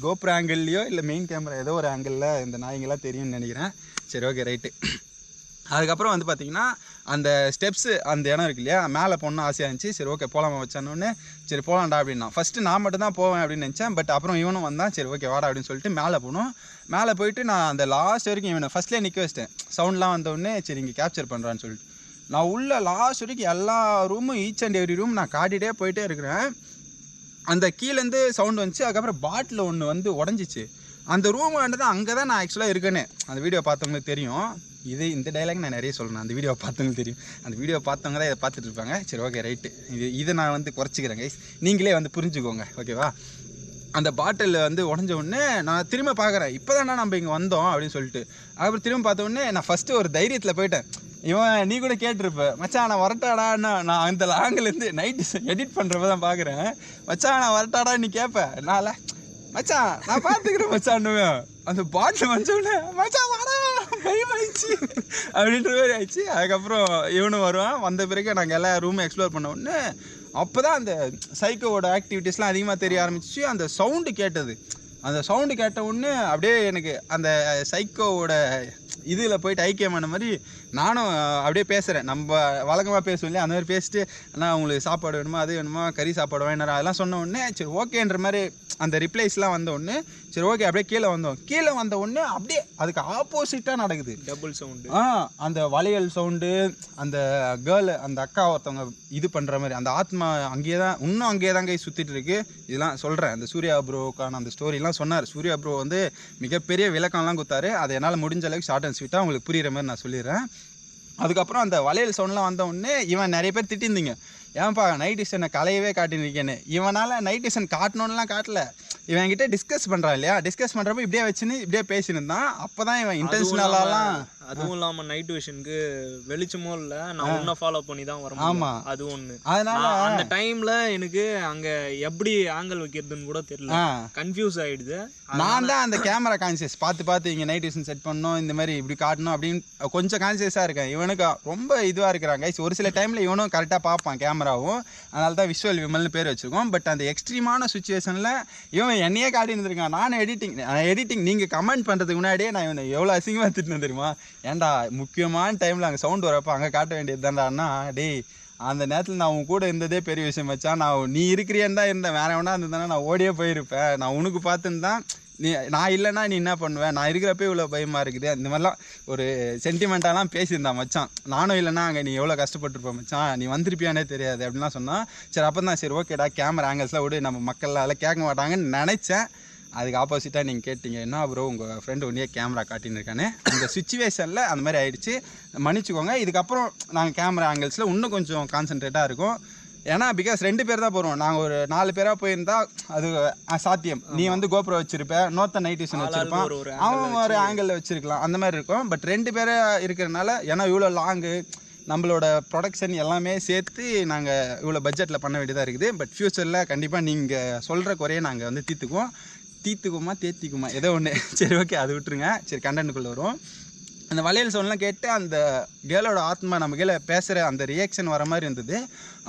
கோப்ரோ ஆங்கிள்லையோ இல்லை மெயின் கேமரா ஏதோ ஒரு ஆங்கிளில் இந்த நாய்ங்கெல்லாம் தெரியும்னு நினைக்கிறேன். சரி ஓகே ரைட்டு. அதுக்கப்புறம் பார்த்திங்கன்னா அந்த ஸ்டெப்ஸு அந்த இடம் இருக்கு இல்லையா, மேலே போகணுன்னு ஆசையாக இருந்துச்சு. சரி ஓகே போகலாமா வச்சானோன்னு சரி போகலாம்டா அப்படின்னா. ஃபஸ்ட்டு நான் மட்டும் தான் போவேன் அப்படின்னு நினச்சேன். பட் அப்புறம் இவனும் வந்தான். சரி ஓகே வாடா அப்படின்னு சொல்லிட்டு மேலே போனோம். மேலே போயிட்டு நான் அந்த லாஸ்ட் வரைக்கும் இவனை ஃபஸ்ட்லேயே நிற்க வச்சிட்டேன். சவுண்ட்லாம் வந்தோடனே சரி இங்கே கேப்சர் பண்ணுறான்னு சொல்லிட்டு நான் உள்ள லாஸ்ட் வரைக்கும் எல்லா ரூமும் ஈச் அண்ட் எவ்ரி ரூம் நான் காட்டிகிட்டே போயிட்டே இருக்கிறேன். அந்த கீழேருந்து சவுண்ட் வந்துச்சு. அதுக்கப்புறம் பாட்டில் ஒன்று உடஞ்சிச்சு. அந்த ரூம் தான் அங்கே தான் நான் ஆக்சுவலாக இருக்கேன்னு அந்த வீடியோ பார்த்தவங்களுக்கு தெரியும். இந்த டைலாக் நான் நிறைய சொல்லணும், அந்த வீடியோ பார்த்தவங்களுக்கு தெரியும். அந்த வீடியோ பார்த்தவங்க தான் இதை பார்த்துட்டு இருப்பாங்க. சரி ஓகே ரைட்டு, இதை நான் குறைச்சிக்கிறேன் கைஸ், நீங்களே புரிஞ்சுக்கோங்க ஓகேவா. அந்த பாட்டில் உடஞ்ச உடனே நான் திரும்ப பார்க்குறேன், இப்போ தானே நம்ம இங்கே வந்தோம் அப்படின்னு சொல்லிட்டு. அதுக்கப்புறம் திரும்ப பார்த்த உடனே நான் ஃபஸ்ட்டு ஒரு தைரியத்தில் போயிட்டேன். இவன் நீ கூட கேட்டிருப்ப மச்சான் நான் வரட்டாடான்னு. நான் அந்த லாங்கிலேருந்து நைட்டு எடிட் பண்ணுறப்ப தான் பார்க்குறேன். மச்சான் நான் வரட்டாடா நீ கேட்பேன். நான் மச்சான் நான் பார்த்துக்கிறேன் மச்சான்னுவேன். அந்த பாட்டில் வந்தோடனே மச்சான் வாடா பயமாயிடுச்சு அப்படின்ற மாதிரி ஆயிடுச்சு. அதுக்கப்புறம் இவனும் வருவான். வந்த பிறகு நாங்கள் எல்லா ரூமும் எக்ஸ்ப்ளோர் பண்ண உடனே அப்போ தான் அந்த சைக்கோவோட ஆக்டிவிட்டீஸ்லாம் அதிகமாக தெரிய ஆரம்பிச்சு. அந்த சவுண்டு கேட்டது, அந்த சவுண்டு கேட்ட உடனே அப்படியே எனக்கு அந்த சைக்கோவோட இதில் போயிட்டு ஐக்கியமான மாதிரி நானும் அப்படியே பேசுகிறேன், நம்ம வழக்கமாக பேசுவோம் இல்லையா, அந்த மாதிரி பேசிட்டு அண்ணா உங்களுக்கு சாப்பாடு வேணுமா அது வேணுமா கறி சாப்பாடு வேணும் அதெல்லாம் சொன்ன உடனே சரி ஓகேன்ற மாதிரி அந்த ரிப்ளைஸ்லாம் வந்த உடனே சரி ஓகே அப்படியே கீழே வந்த உடனே அப்படியே அதுக்கு ஆப்போசிட்டாக நடக்குது. Double sound. அந்த வளையல் சவுண்டு, அந்த கேர்ள் அந்த அக்கா ஒருத்தவங்க இது பண்ணுற மாதிரி அந்த ஆத்மா அங்கேயே தான் இன்னும் அங்கேயே தான் கை சுற்றிட்டு இருக்கு. இதெல்லாம் சொல்கிறேன், அந்த சூர்யா ப்ரோக்கான அந்த ஸ்டோரிலாம் சொன்னார். சூர்யா ப்ரோ வந்து மிகப்பெரிய விளக்கம்லாம் கொடுத்தாரு. அதை என்னால் முடிஞ்ச அளவுக்கு ஷார்ட் அண்ட் ஸ்வீட்டாக உங்களுக்கு புரிகிற மாதிரி நான் சொல்லிடுறேன். அதுக்கப்புறம் அந்த வளையல் சவுண்ட்லாம் வந்த உடனே இவன் நிறைய பேர் திட்டிருந்தீங்க, ஏன்ப்பா நைட் டிஷனை கலையவே காட்டினிருக்கேன்னு. இவனால் நைட் டிஷன் காட்டணுன்னுலாம் காட்டல, இவன் கிட்டே டிஸ்கஸ் பண்ணுறான் இல்லையா, டிஸ்கஸ் பண்ணுறப்ப இப்படியே வச்சுன்னு இப்படியே பேசினிருந்தான். அப்போ தான் இவன் இன்டென்ஷனலாலாம். அதுவும் இல்லாமல் நைட் விஷனுக்கு வெளிச்சமோ இல்லை, நான் ஒன்றை ஃபாலோ பண்ணி தான் வரேன். ஆமாம், அது ஒன்று. அதனால அந்த டைமில் எனக்கு அங்கே எப்படி ஆங்கிள் வைக்கிறதுன்னு கூட தெரியல, கன்ஃபியூஸ் ஆகிடுது. நான் தான் அந்த கேமரா கான்சியஸ் பார்த்து இங்கே நைட் விஷன் செட் பண்ணணும், இந்த மாதிரி இப்படி காட்டணும் அப்படின்னு கொஞ்சம் கான்சியஸாக இருக்கேன். இவனுக்கு ரொம்ப இதுவாக இருக்கிறாங்க. ஒரு சில டைமில் இவனும் கரெக்டாக பார்ப்பான் கேமராவும், அதனால தான் விஷுவல் விமல்னு பேர் வச்சுருக்கோம். பட் அந்த எக்ஸ்ட்ரீமான சுச்சுவேஷனில் இவன் என்னையே காட்டி இருந்திருக்கான். நானும் எடிட்டிங் நீங்கள் கமெண்ட் பண்ணுறதுக்கு முன்னாடியே நான் இவனை எவ்வளோ அசிங்கமாக திட்டுனேன் தெரியுமா. ஏன்டா முக்கியமான டைமில் அங்கே சவுண்ட் வரப்போ அங்கே காட்ட வேண்டியது தான்டான்னா, டேய் அந்த நேரத்தில் நான் உன் கூட இருந்ததே பெரிய விஷயம் வச்சா. நீ இருக்கிறியன்னு தான் இருந்தேன், வேற எவனா இருந்ததுன்னா நான் ஓடியே போயிருப்பேன். நான் உனக்கு பார்த்துன்னு தான் நான் இல்லைன்னா நீ என்ன பண்ணுவேன், நான் இருக்கிறப்ப இவ்வளோ பயமாக இருக்குது. அந்த மாதிரிலாம் ஒரு சென்டிமெண்ட்டாலாம் பேசியிருந்தான் மச்சான். நானும் இல்லைன்னா அங்கே நீ எவ்வளோ கஷ்டப்பட்டுருப்பேன் மச்சான், நீ வந்திருப்பியானே தெரியாது அப்படின்லாம் சொன்னான். சரி அப்போ தான் சரி ஓகேடா கேமரா ஆங்கிள்ஸ்லாம் விடு, நம்ம மக்களால் கேட்க மாட்டாங்கன்னு நினச்சேன். அதுக்கு ஆப்போசிட்டாக நீங்கள் கேட்டிங்க, என்ன ப்ரோ உங்கள் ஃப்ரெண்டு ஒன்றே கேமரா காட்டின்னு இருக்கானே. அந்த சுச்சுவேஷனில் அந்த மாதிரி ஆகிடுச்சு, மன்னிச்சுக்கோங்க. இதுக்கப்புறம் நாங்கள் கேமரா ஆங்கிள்ஸில் இன்னும் கொஞ்சம் கான்சன்ட்ரேட்டாக இருக்கும். ஏன்னா பிகாஸ் 2 பேர் தான் போகிறோம், நாங்கள் ஒரு 4 பேராக போயிருந்தா அது சாத்தியம். நீ வந்து கோப்ரோ வச்சுருப்ப, நோத்த நைட் விஷன் வச்சுருப்பான், அவன் ஒரு ஆங்கிளில் வச்சுருக்கலாம், அந்த மாதிரி இருக்கும். பட் 2 பேராக இருக்கிறனால, ஏன்னா இவ்வளோ லாங்கு நம்மளோட ப்ரொடக்ஷன் எல்லாமே சேர்த்து நாங்கள் இவ்வளோ பட்ஜெட்டில் பண்ண வேண்டியதாக இருக்குது. பட் ஃப்யூச்சரில் கண்டிப்பாக நீங்கள் சொல்கிற குறையை நாங்கள் வந்து தேத்திக்குமா ஏதோ ஒன்று. சரி ஓகே அது விட்டுருங்க. சரி கண்டென்ட்டுக்குள்ளே வரும். அந்த வளையல் சவுண்ட்லாம் கேட்டு அந்த கேர்ளோட ஆத்மா நம்ம கீழே பேசுகிற அந்த ரியாக்ஷன் வர மாதிரி இருந்தது.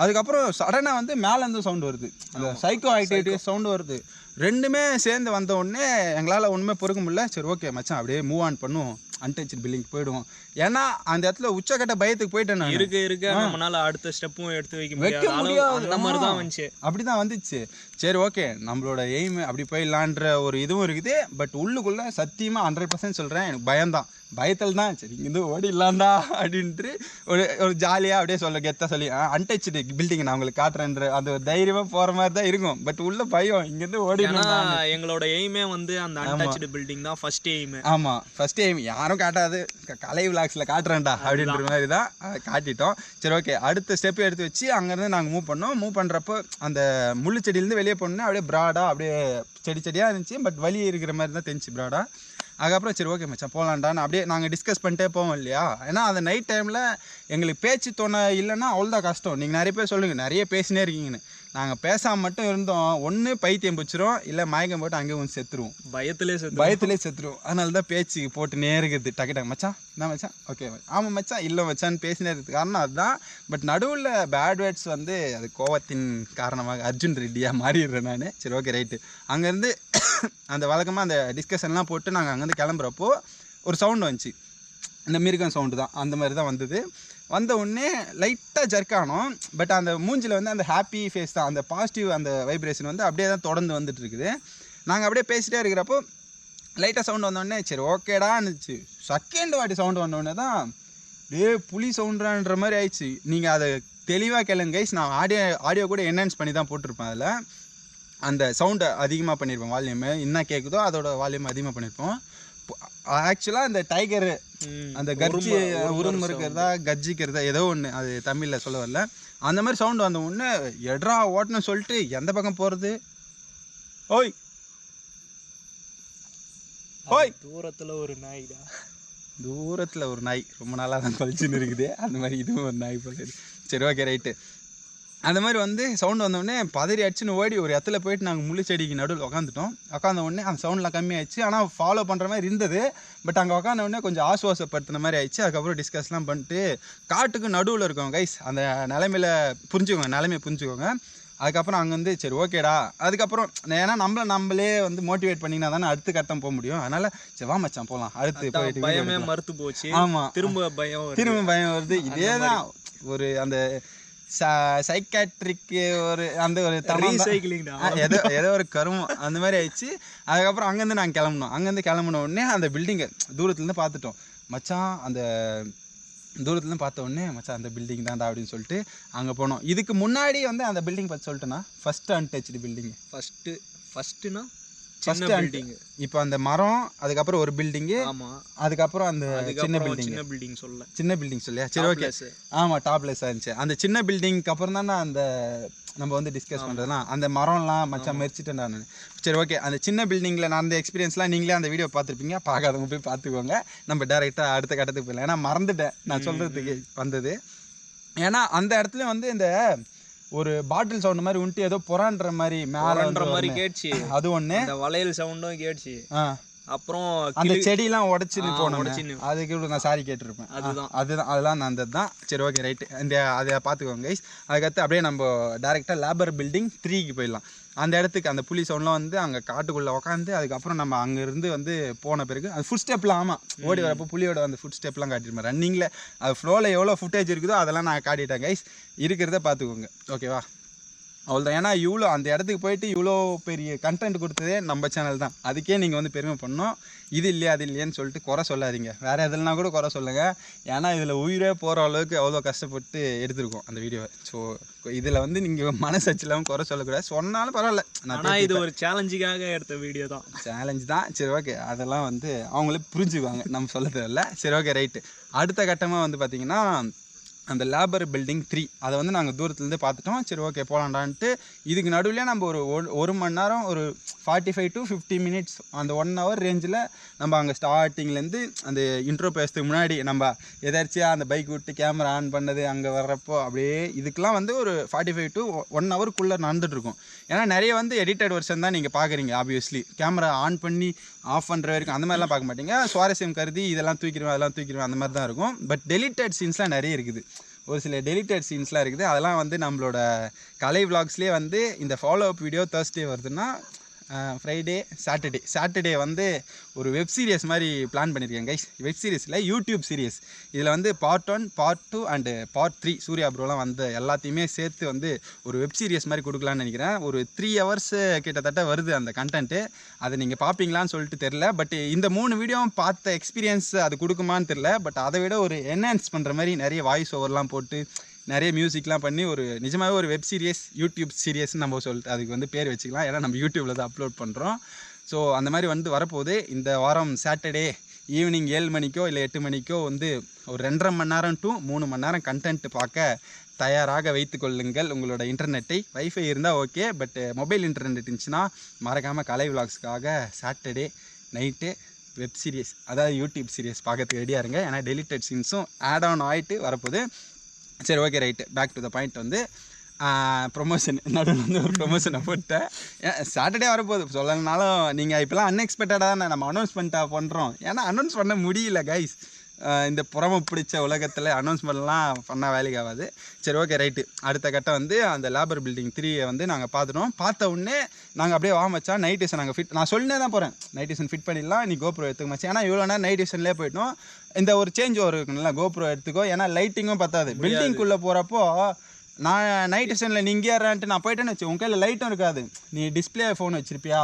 அதுக்கப்புறம் சடனாக வந்து மேலேருந்து சவுண்டு வருது, அந்த சைக்கோ ஆக்டிவிட்டி சவுண்டு வருது. 2மே சேர்ந்து வந்த உடனே எங்களால் ஒன்றுமே பொறுக்க முடியல. சரி ஓகே மச்சான் அப்படியே மூவ் ஆன் பண்ணுவோம், அன்டச்சட் பில்டிங் போயிடுவோம். ஏன்னா அந்த இடத்துல உச்சக்கட்ட பயத்துக்கு போயிட்டேன் நான். இருக்க நம்மளால அடுத்த ஸ்டெப்பும் எடுத்து வைக்க முடியாது, அந்த மாதிரி தான் வந்துச்சு. அப்படி தான் வந்துச்சு. சரி ஓகே நம்மளோட எய்ம் அப்படி போயிடலான்ற ஒரு இதுவும் இருக்குது. பட் உள்ளுக்குள்ளே சத்தியமாக 100% சொல்கிறேன், எனக்கு பயம்தான். பயத்தில் தான் சரி இங்கேருந்து ஓடிடலாண்டா அப்படின்ட்டு ஒரு ஜாலியாக அப்படியே கெத்தாக சொல்லி அன்டச்சடு பில்டிங் நான் உங்களுக்கு காட்டுறேன்ற அந்த ஒரு தைரியமாக போகிற மாதிரி தான் இருக்கும். பட் உள்ள பயம், இங்கேருந்து ஓடிடலாம். எங்களோட எய்மே வந்து அந்த அன்டச்சடு பில்டிங் தான் ஃபர்ஸ்ட் எய்ம். ஆமாம் ஃபர்ஸ்ட் எய்ம், யாரும் காட்டாது, கலை விளாக்ஸில் காட்டுறேன்டா அப்படின்ற மாதிரி தான் காட்டிட்டோம். சரி ஓகே அடுத்த ஸ்டெப் எடுத்து வச்சு அங்கேருந்து நாங்கள் மூவ் பண்ணுறப்போ அந்த முள்ளு செடியிலேருந்து வெளியே போனோன்னா அப்படியே ப்ராடாக அப்படியே செடியாக இருந்துச்சு. பட் வலி இருக்கிற மாதிரி தான் தெரிஞ்சு ப்ராடாக. அதுக்கப்புறம் சரி ஓகே மச்சான் போகலான்டான்னு அப்படியே நாங்கள் டிஸ்கஸ் பண்ணிட்டே போவோம் இல்லையா. ஏன்னா அந்த நைட் டைமில் எங்களுக்கு பேச்சு தோண இல்லைன்னா அவ்வளோதான் கஷ்டம். நீங்கள் நிறைய பேர் சொல்லுங்கள் நிறைய பேசினே இருக்கீங்கன்னு. நாங்கள் பேசாமல் மட்டும் இருந்தோம், ஒன்று பைத்தியம் பிடிச்சிரும், இல்லை மயக்கம் போட்டு அங்கே வந்து செத்துருவோம், பயத்திலே செத்துருவோம். அதனால தான் பேச்சு போட்டு நேருக்குது டக்கு மச்சான் என்ன மச்சான் ஓகே ஆமாம் மச்சான் இல்லை மச்சான்னு பேசினே இருக்கிறது காரணம் அதுதான். பட் நடுவில் பேட் வேர்ட்ஸ் வந்து அது கோவத்தின் காரணமாக அர்ஜுன் ரெட்டியாக மாறிடுறேன் நான். சரி ஓகே ரைட்டு. அங்கேருந்து அந்த வழக்கமாக அந்த டிஸ்கஷன்லாம் போட்டு நாங்கள் அங்கேருந்து கிளம்புறப்போ ஒரு சவுண்டு வந்துச்சு, இந்த மிருகம் சவுண்டு தான், அந்த மாதிரி தான் வந்தது. வந்த உடனே லைட்டாக ஜர்க்கானோம். பட் அந்த மூஞ்சில் வந்து அந்த ஹாப்பி ஃபேஸ் தான், அந்த பாசிட்டிவ் அந்த வைப்ரேஷன் வந்து அப்படியே தான் தொடர்ந்து வந்துட்டு இருக்குது. நாங்கள் அப்படியே பேசிகிட்டே இருக்கிறப்போ லைட்டாக சவுண்டு வந்தோடனே சரி ஓகேடா இருந்துச்சு. செகண்ட் வாட்டி சவுண்டு வந்தோடனே தான் புலி சவுண்டான்ற மாதிரி ஆயிடுச்சு. நீங்கள் அதை தெளிவாக கேளுங்க கைஸ், நான் ஆடியோ கூட என்ஹான்ஸ் பண்ணி தான் போட்டிருப்பேன். அதில் அந்த சவுண்டை அதிகமாக பண்ணியிருப்போம், வால்யூமு என்ன கேட்குதோ அதோட வால்யூம் அதிகமாக பண்ணியிருப்போம். ஆக்சுவலாக அந்த டைகரு அந்த கர்ஜி உருமுறுக்கிறதா கர்ஜிக்கிறதா ஏதோ ஒன்று, அது தமிழில் சொல்ல வரல, அந்த மாதிரி சவுண்டு வந்த உடனே எட்ரா ஓட்டணும்னு சொல்லிட்டு எந்த பக்கம் போகிறது. ஓய் ஓய் தூரத்தில் ஒரு நாய்டா, தூரத்தில் ஒரு நாய் ரொம்ப நாளாக தான் கழிச்சுன்னு இருக்குது. அந்த மாதிரி இதுவும் ஒரு நாய் போல. சரி ஓகே ரைட்டு. அந்த மாதிரி வந்து சவுண்டு வந்தோடனே பதறி அடிச்சுன்னு ஓடி ஒரு இடத்துல போயிட்டு நாங்கள் முள்ளு செடிக்கு நடுவில் உட்காந்த உடனே அந்த சவுண்ட்லாம் கம்மியாகிடுச்சு. ஆனால் ஃபாலோ பண்ணுற மாதிரி இருந்தது. பட் அங்கே உட்காந்த உடனே கொஞ்சம் ஆசுவாசப்படுத்தின மாதிரி ஆயிடுச்சு. அதுக்கப்புறம் டிஸ்கஸ்லாம் பண்ணிட்டு காட்டுக்கு நடுவில் இருக்கோம் கைஸ். அந்த நிலைமையை புரிஞ்சுக்கோங்க. அதுக்கப்புறம் அங்கே வந்து சரி ஓகேடா, அதுக்கப்புறம் ஏன்னா நம்மளே வந்து மோட்டிவேட் பண்ணிங்கன்னா தானே அடுத்த கட்டம் போக முடியும். அதனால சரி வா மச்சான் போகலாம், அடுத்து போயிட்டு பயமே மறுத்து போச்சு. ஆமாம், திரும்ப பயம் வருது. இதே தான் ஒரு அந்த சைக்காட்ரிக்கு ஒரு அந்த ஒரு ஏதோ ஒரு கருமம் அந்த மாதிரி ஆயிடுச்சு. அதுக்கப்புறம் அங்கேருந்து நாங்கள் கிளம்புனோம். அங்கேருந்து கிளம்புன உடனே அந்த பில்டிங்கை தூரத்துலேருந்து பார்த்துட்டோம். மச்சான் அந்த தூரத்துலேருந்து பார்த்த உடனே மச்சான் அந்த பில்டிங் தான்டா அப்படின்னு சொல்லிட்டு அங்கே போனோம். இதுக்கு முன்னாடி வந்து அந்த பில்டிங் பற்றி சொல்லிட்டேன்னா ஃபஸ்ட்டு அன்டச்டு பில்டிங். ஃபஸ்ட்டுனா ஃபர்ஸ்ட் பில்டிங். இப்போ அந்த மரம், அதுக்கப்புறம் ஒரு பில்டிங்கு, அதுக்கப்புறம் அந்த சின்ன பில்டிங் சொல்லியா? சரி ஓகே. ஆமாம், டாப்லெஸ்ஸாக இருந்துச்சு. அந்த சின்ன பில்டிங்க்கு அப்புறம் தானே அந்த நம்ம வந்து டிஸ்கஸ் பண்ணுறதுலாம் அந்த மரம்லாம் மச்சான் மெரிச்சிட்டேன் நான். சரி ஓகே, அந்த சின்ன பில்டிங்கில் நான் அந்த எக்ஸ்பீரியன்ஸ்லாம் நீங்களே அந்த வீடியோ பார்த்துருப்பீங்க. பார்க்காதவங்க போய் பார்த்துக்கோங்க. நம்ம டேரெக்டாக அடுத்த கட்டத்துக்கு போயிடலாம். ஏன்னா மறந்துட்டேன் நான் சொல்கிறதுக்கு வந்தது. ஏன்னா அந்த இடத்துல வந்து இந்த ஒரு பாட்டில் சவுண்ட் மாதிரி உண்டு, ஏதோ புறான்ற மாதிரி மேலன்ற மாதிரி கேட்சி. அது ஒன்று, வளையல் சவுண்டும் கேட்சி. அப்புறம் அந்த செடியெல்லாம் உடச்சின்னு போனோம். அதுக்கு நான் சாரி கேட்டிருப்பேன். அதெல்லாம் நான் அந்த தான். சரி ஓகே ரைட்டு, இந்த அதை பார்த்துக்கோங்க கைஸ். அதுக்கடுத்து அப்படியே நம்ம டேரெக்டாக லேபர் பில்டிங் 3க்கு போயிடலாம். அந்த இடத்துக்கு அந்த புலி சவுண்ட்லாம் வந்து அங்கே காட்டுக்குள்ளே உட்காந்து அதுக்கப்புறம் நம்ம அங்கேருந்து வந்து போன பிறகு அது ஃபுட் ஸ்டெப்லாம், ஆமாம் ஓடி வரப்போ புலியோட அந்த ஃபுட் ஸ்டெப்லாம் காட்டிருப்பேன். ரன்னிங்கில் அது ஃப்ளோவில் எவ்வளோ ஃபுட்டேஜ் இருக்குதோ அதெல்லாம் நான் காட்டிட்டேன் கைஸ். இருக்கிறத பார்த்துக்கோங்க ஓகேவா? அவ்வளோதான். ஏன்னா இவ்வளோ அந்த இடத்துக்கு போயிட்டு இவ்வளோ பெரிய கண்டென்ட் கொடுத்ததே நம்ம சேனல் தான். அதுக்கே நீங்கள் வந்து பெருமை பண்ணணும். இது இல்லையா அது இல்லையான்னு சொல்லிட்டு குறை சொல்லாதீங்க. வேறு எதுலனா கூட குறை சொல்லுங்கள். ஏன்னா இதில் உயிரே போகிற அளவுக்கு அவ்வளோ கஷ்டப்பட்டு எடுத்துருக்கோம் அந்த வீடியோவை. ஸோ இதில் வந்து நீங்கள் மனசாட்சியில்லாமல் குறை சொல்லக்கூடாது. சொன்னாலும் பரவாயில்ல. ஆனால் இது ஒரு சேலஞ்சுக்காக எடுத்த வீடியோ தான். சேலஞ்சு தான். சரி ஓகே, அதெல்லாம் வந்து அவங்களே புரிஞ்சுக்குவாங்க, நம்ம சொல்ல தேவையில்ல. சரி ஓகே ரைட்டு. அடுத்த கட்டமாக வந்து பார்த்திங்கன்னா அந்த லேபர் பில்டிங் 3 அதை வந்து நாங்கள் தூரத்துலேருந்து பார்த்துட்டோம். சரி ஓகே போகலான்டான்ட்டு இதுக்கு நடுவில் நம்ம ஒரு மணி நேரம், ஒரு 45 to 50 minutes அந்த 1 hour ரேஞ்சில் நம்ம அங்கே ஸ்டார்டிங்லேருந்து அந்த இன்ட்ரோ பேசுறதுக்கு முன்னாடி நம்ம எதாச்சியாக அந்த பைக் விட்டு கேமரா ஆன் பண்ணது அங்கே வர்றப்போ அப்படியே இதுக்கெலாம் வந்து ஒரு 45 to 1 hourக்குள்ளே நடந்துகிட்ருக்கும். ஏன்னா நிறைய வந்து எடிட்டட் வெர்ஷன் தான் நீங்கள் பார்க்குறீங்க. ஆப்வியஸ்லி கேமரா ஆன் பண்ணி ஆஃப் பண்ணுற வரைக்கும் அந்த மாதிரிலாம் பார்க்க மாட்டீங்க. சுவாரஸ்யம் கருதி இதெல்லாம் தூக்கிடுவேன் அதெல்லாம் தூக்கிடுவேன் அந்த மாதிரி தான் இருக்கும். பட் டெலிட்டட் சீன்ஸ்லாம் நிறைய இருக்குது. ஒரு சில டெலிட்டட் சீன்ஸ்லாம் இருக்குது. அதெல்லாம் வந்து நம்மளோட கலை விலாக்ஸ்லேயே வந்து இந்த ஃபாலோ அப் வீடியோ Thursday வருதுன்னா ஃப்ரைடே சாட்டர்டே வந்து ஒரு வெப் சீரியஸ் மாதிரி பிளான் பண்ணியிருக்கேன் கைஸ். வெப் சீரிஸில் யூடியூப் சீரியஸ். இதில் வந்து part 1, part 2 and part 3 Surya ப்ரோலாம் வந்து எல்லாத்தையுமே சேர்த்து வந்து ஒரு வெப் சீரியஸ் மாதிரி கொடுக்கலான்னு நினைக்கிறேன். ஒரு 3 hours கிட்டத்தட்ட வருது அந்த கண்டென்ட்டு. அதை நீங்கள் பார்ப்பீங்களான்னு சொல்லிட்டு தெரில. பட் இந்த 3 வீடியோவும் பார்த்த எக்ஸ்பீரியன்ஸ் அது கொடுக்குமான்னு தெரில. பட் அதை விட ஒரு என்ஹான்ஸ் பண்ணுற மாதிரி நிறைய வாய்ஸ் ஓவர்லாம் போட்டு நிறைய மியூசிக்லாம் பண்ணி ஒரு நிஜமாகவே ஒரு வெப் சீரியஸ் யூடியூப் சீரியஸ்ன்னு நம்ம சொல்லிட்டு அதுக்கு வந்து பேர் வச்சுக்கலாம். ஏன்னா நம்ம யூடியூப்பில் தான் அப்லோட் பண்ணுறோம். ஸோ அந்த மாதிரி வந்து வரப்போகுது. இந்த வாரம் சாட்டர்டே ஈவினிங் 7 மணிக்கோ இல்லை 8 மணிக்கோ வந்து ஒரு 2.5 மணி நேரம் to 3 மணி நேரம் கண்டென்ட் பார்க்க தயாராக வைத்து கொள்ளுங்கள் உங்களோட இன்டர்நெட்டை. வைஃபை இருந்தால் ஓகே, பட் மொபைல் இன்டர்நெட் இருந்துச்சுன்னா மறக்காமல் கலை விலாக்ஸ்க்காக சாட்டர்டே நைட்டு வெப் சீரியஸ் அதாவது யூடியூப் சீரியஸ் பார்க்கறதுக்கு ரெடியாக இருங்க. ஏன்னா டெலிட்டட் சீன்ஸும் ஆட் ஆன் ஆகிட்டு வரப்போகுது. சரி okay right, back to the point. வந்து ப்ரொமோஷன் நடுவில் வந்து ஒரு ப்ரொமோஷனை போட்டேன். சாட்டர்டே வரப்போகுது சொல்லனாலும் நீங்கள் இப்போலாம் அன்எக்ஸ்பெக்டடாக தான் நம்ம அனௌன்ஸ்மெண்ட்டாக பண்ணுறோம். ஏன்னா அனௌன்ஸ் பண்ண முடியல கைஸ். இந்த புறமை பிடிச்ச உலகத்தில் அனௌன்ஸ்மெண்ட்லாம் பண்ணால் வேலைக்கு ஆகாது. சரி ஓகே ரைட்டு. அடுத்த கட்டம் வந்து அந்த லேபர் பில்டிங் 3 வந்து நாங்கள் பார்த்துட்டோம். பார்த்த உடனே நாங்கள் அப்படியே வாமச்சா நைட் விஷன் நாங்கள் ஃபிட் நான் சொல்லினே தான் போகிறேன். நைட் விஷன் ஃபிட் பண்ணிடலாம், நீ கோப்ரோ எடுத்துக்க மச்சான். ஏன்னா இவ்வளோ நேரம் நைட் விஷன்லேயே போயிட்டோம். இந்த ஒரு சேஞ்ச் ஓவர் இருக்குங்களா, கோப்ரோ எடுத்துக்கோ. ஏன்னா லைட்டிங்கும் பத்தாது. பில்டிங்குள்ளே போகிறப்போ நான் நைட் விஷனில் நீ இங்கே ஏறான்ட்டு நான் போயிட்டேன்னு வச்சு உன் கையில் லைட்டும் இருக்காது. நீ டிஸ்பிளே ஃபோன் வச்சிருப்பியா,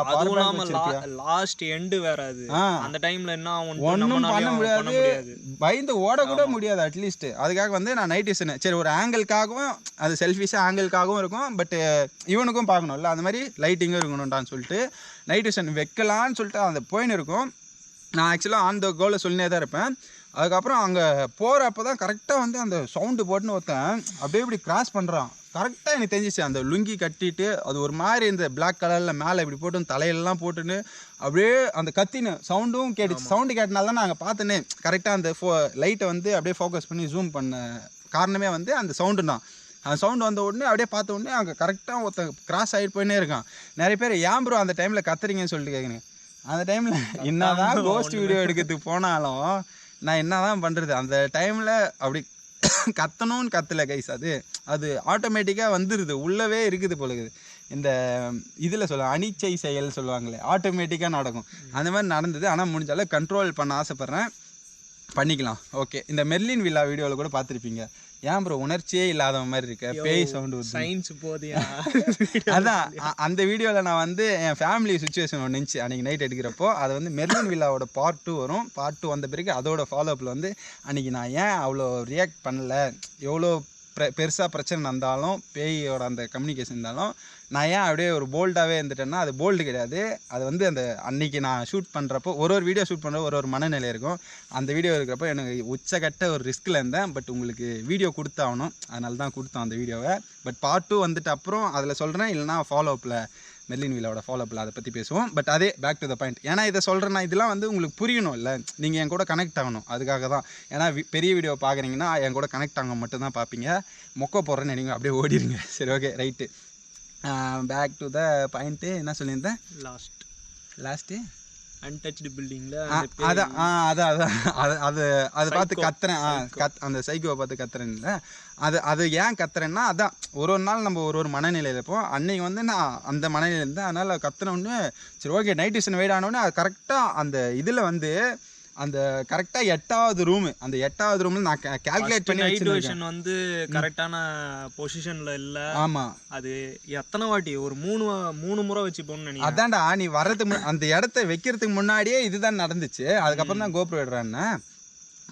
லாஸ்ட் எண்டு வேற அது. அந்த டைமில் என்ன ஒன்றும் பண்ண முடியாது, பயந்து ஓடக்கூட முடியாது அட்லீஸ்ட். அதுக்காக வந்து நான் நைட் விஷன் சரி ஒரு ஆங்கிள்காகவும் அது செல்ஃபிஷாக ஆங்கிள்காகவும் இருக்கும். பட் இவனுக்கும் பார்க்கணும்ல, அந்த மாதிரி லைட்டிங்கும் இருக்கணும்டான்னு சொல்லிட்டு நைட் விஷன் வைக்கலான்னு சொல்லிட்டு அந்த போயின்னு இருக்கும். நான் ஆக்சுவலாக ஆன் த கோவில் சொல்லினே தான் இருப்பேன். அதுக்கப்புறம் அங்கே போகிறப்ப தான் கரெக்டாக வந்து அந்த சவுண்டு போட்டுன்னு ஒருத்தன் அப்படியே இப்படி கிராஸ் பண்ணுறான். கரெக்டாக எனக்கு தெரிஞ்சிச்சு. அந்த லுங்கி கட்டிட்டு அது ஒரு மாதிரி இந்த பிளாக் கலரில் மேலே இப்படி போட்டு தலையெல்லாம் போட்டுன்னு அப்படியே அந்த கத்தின்னு சவுண்டும் கேட்டுச்சு. சவுண்டு கேட்டனால தான் நாங்கள் பார்த்தேன்னே கரெக்டாக அந்த லைட்டை வந்து அப்படியே ஃபோக்கஸ் பண்ணி ஜூம் பண்ண காரணமே வந்து அந்த சவுண்டு தான். அந்த சவுண்டு வந்த உடனே அப்படியே பார்த்த உடனே அங்கே கரெக்டாக ஒருத்தன் கிராஸ் ஆகிட்டு போயின்னே இருக்கான். நிறைய பேர் ஏன் ப்ரோ அந்த டைமில் கத்துறீங்கன்னு சொல்லிட்டு கேட்குறேன். அந்த டைமில் என்ன தான் கோஸ்ட் வீடியோ எடுக்கிறதுக்கு போனாலும் நான் என்ன தான் பண்ணுறது, அந்த டைமில் அப்படி கத்தணும்னு கத்தலை கைஸ், அது ஆட்டோமேட்டிக்காக வந்துடுது, உள்ளவே இருக்குது போலுது. இந்த இதில் அனிச்சை செயல் சொல்லுவாங்களே, ஆட்டோமேட்டிக்காக நடக்கும், அந்த மாதிரி நடந்தது. ஆனால் முடிஞ்சாலும் கண்ட்ரோல் பண்ண ஆசைப்பட்றேன், பண்ணிக்கலாம். ஓகே, இந்த மெர்லின் வில்லா வீடியோவில் கூட பார்த்துருப்பீங்க, ஏன் ப்ரோ உணர்ச்சியே இல்லாத மாதிரி இருக்க, பேய் சவுண்டு சயின்ஸ் போதியா. அதான் அந்த வீடியோவில் நான் வந்து என் ஃபேமிலி சுச்சுவேஷன் ஒன்று இருந்துச்சு அன்றைக்கி நைட் எடுக்கிறப்போ, அது வந்து மெர்லின் வில்லாவோட பார்ட் 2 வரும். பார்ட் 2 வந்த பிறகு அதோட ஃபாலோஅப்பில் வந்து அன்றைக்கி நான் ஏன் அவ்வளோ ரியாக்ட் பண்ணல, எவ்வளோ பெருசாக பிரச்சனை நடந்தாலும், பேயோட அந்த கம்யூனிகேஷன் இருந்தாலும் நான் ஏன் அப்படியே ஒரு போல்டாகவே இருந்துட்டேன்னா, அது போல்டு கிடையாது, அது வந்து அந்த அன்றைக்கி நான் ஷூட் பண்ணுறப்போ ஒரு வீடியோ ஷூட் பண்ணுற ஒரு மனநிலை இருக்கும். அந்த வீடியோ இருக்கிறப்போ எனக்கு உச்சக்கட்ட ஒரு ரிஸ்கில் இருந்தேன். பட் உங்களுக்கு வீடியோ கொடுத்தாகணும், அதனால தான் கொடுத்தோம் அந்த வீடியோவை. பட் பார்ட் 2 வந்துட்டு அப்புறம் அதில் சொல்கிறேன், இல்லைனா ஃபாலோஅப்பில் மெர்லின் வில்லாவோட ஃபாலோஅப்பில் அதை பற்றி பேசுவோம். பட் அதே பேக் டு த பாயிண்ட், ஏன்னா இதை சொல்கிறேன்னா இதெல்லாம் வந்து உங்களுக்கு புரியணும் இல்லை, நீங்கள் என் கூட கனெக்ட் ஆகணும், அதுக்காக தான். ஏன்னா பெரிய வீடியோ பார்க்குறீங்கன்னா என் கூட கனெக்ட் ஆக மட்டும்தான் பார்ப்பீங்க, மொக்க போடுறேன்னு நினைங்க அப்படியே ஓடிடுங்க. சரி, okay, right, back to the point. என்ன சொல்லியிருந்தேன் லாஸ்ட்டு அன்டச்டு பில்டிங்கில் அதான் அதை பார்த்து கத்துறேன், அந்த சைக்கோவை பார்த்து கத்துறேன்ல, அது ஏன் கத்துறேன்னா, அதான் ஒரு நாள் நம்ம ஒரு மனநிலையில் இருப்போம். அன்னைக்கு வந்து நான் அந்த மனநிலையில் இருந்தேன், அதனால் கத்துனோடனே சரி ஓகே நைட் டியூஷன் வெயிட் ஆனோடனே அது கரெக்டாக அந்த இதில் வந்து அந்த கரெக்டாக 8வது ரூமு, அந்த 8வது ரூமில் நான் கால்குலேட் பண்ணி வச்சிருக்கேன் வந்து கரெக்டான பொசிஷனில் இல்லை. ஆமாம், அது எத்தனை வாட்டி ஒரு 3 முறை வச்சு போகணும்னு. அதான்டா, நீ வர்றதுக்கு அந்த இடத்த வைக்கிறதுக்கு முன்னாடியே இதுதான் நடந்துச்சு. அதுக்கப்புறம் தான் கோப்ரோ விடுறான்னு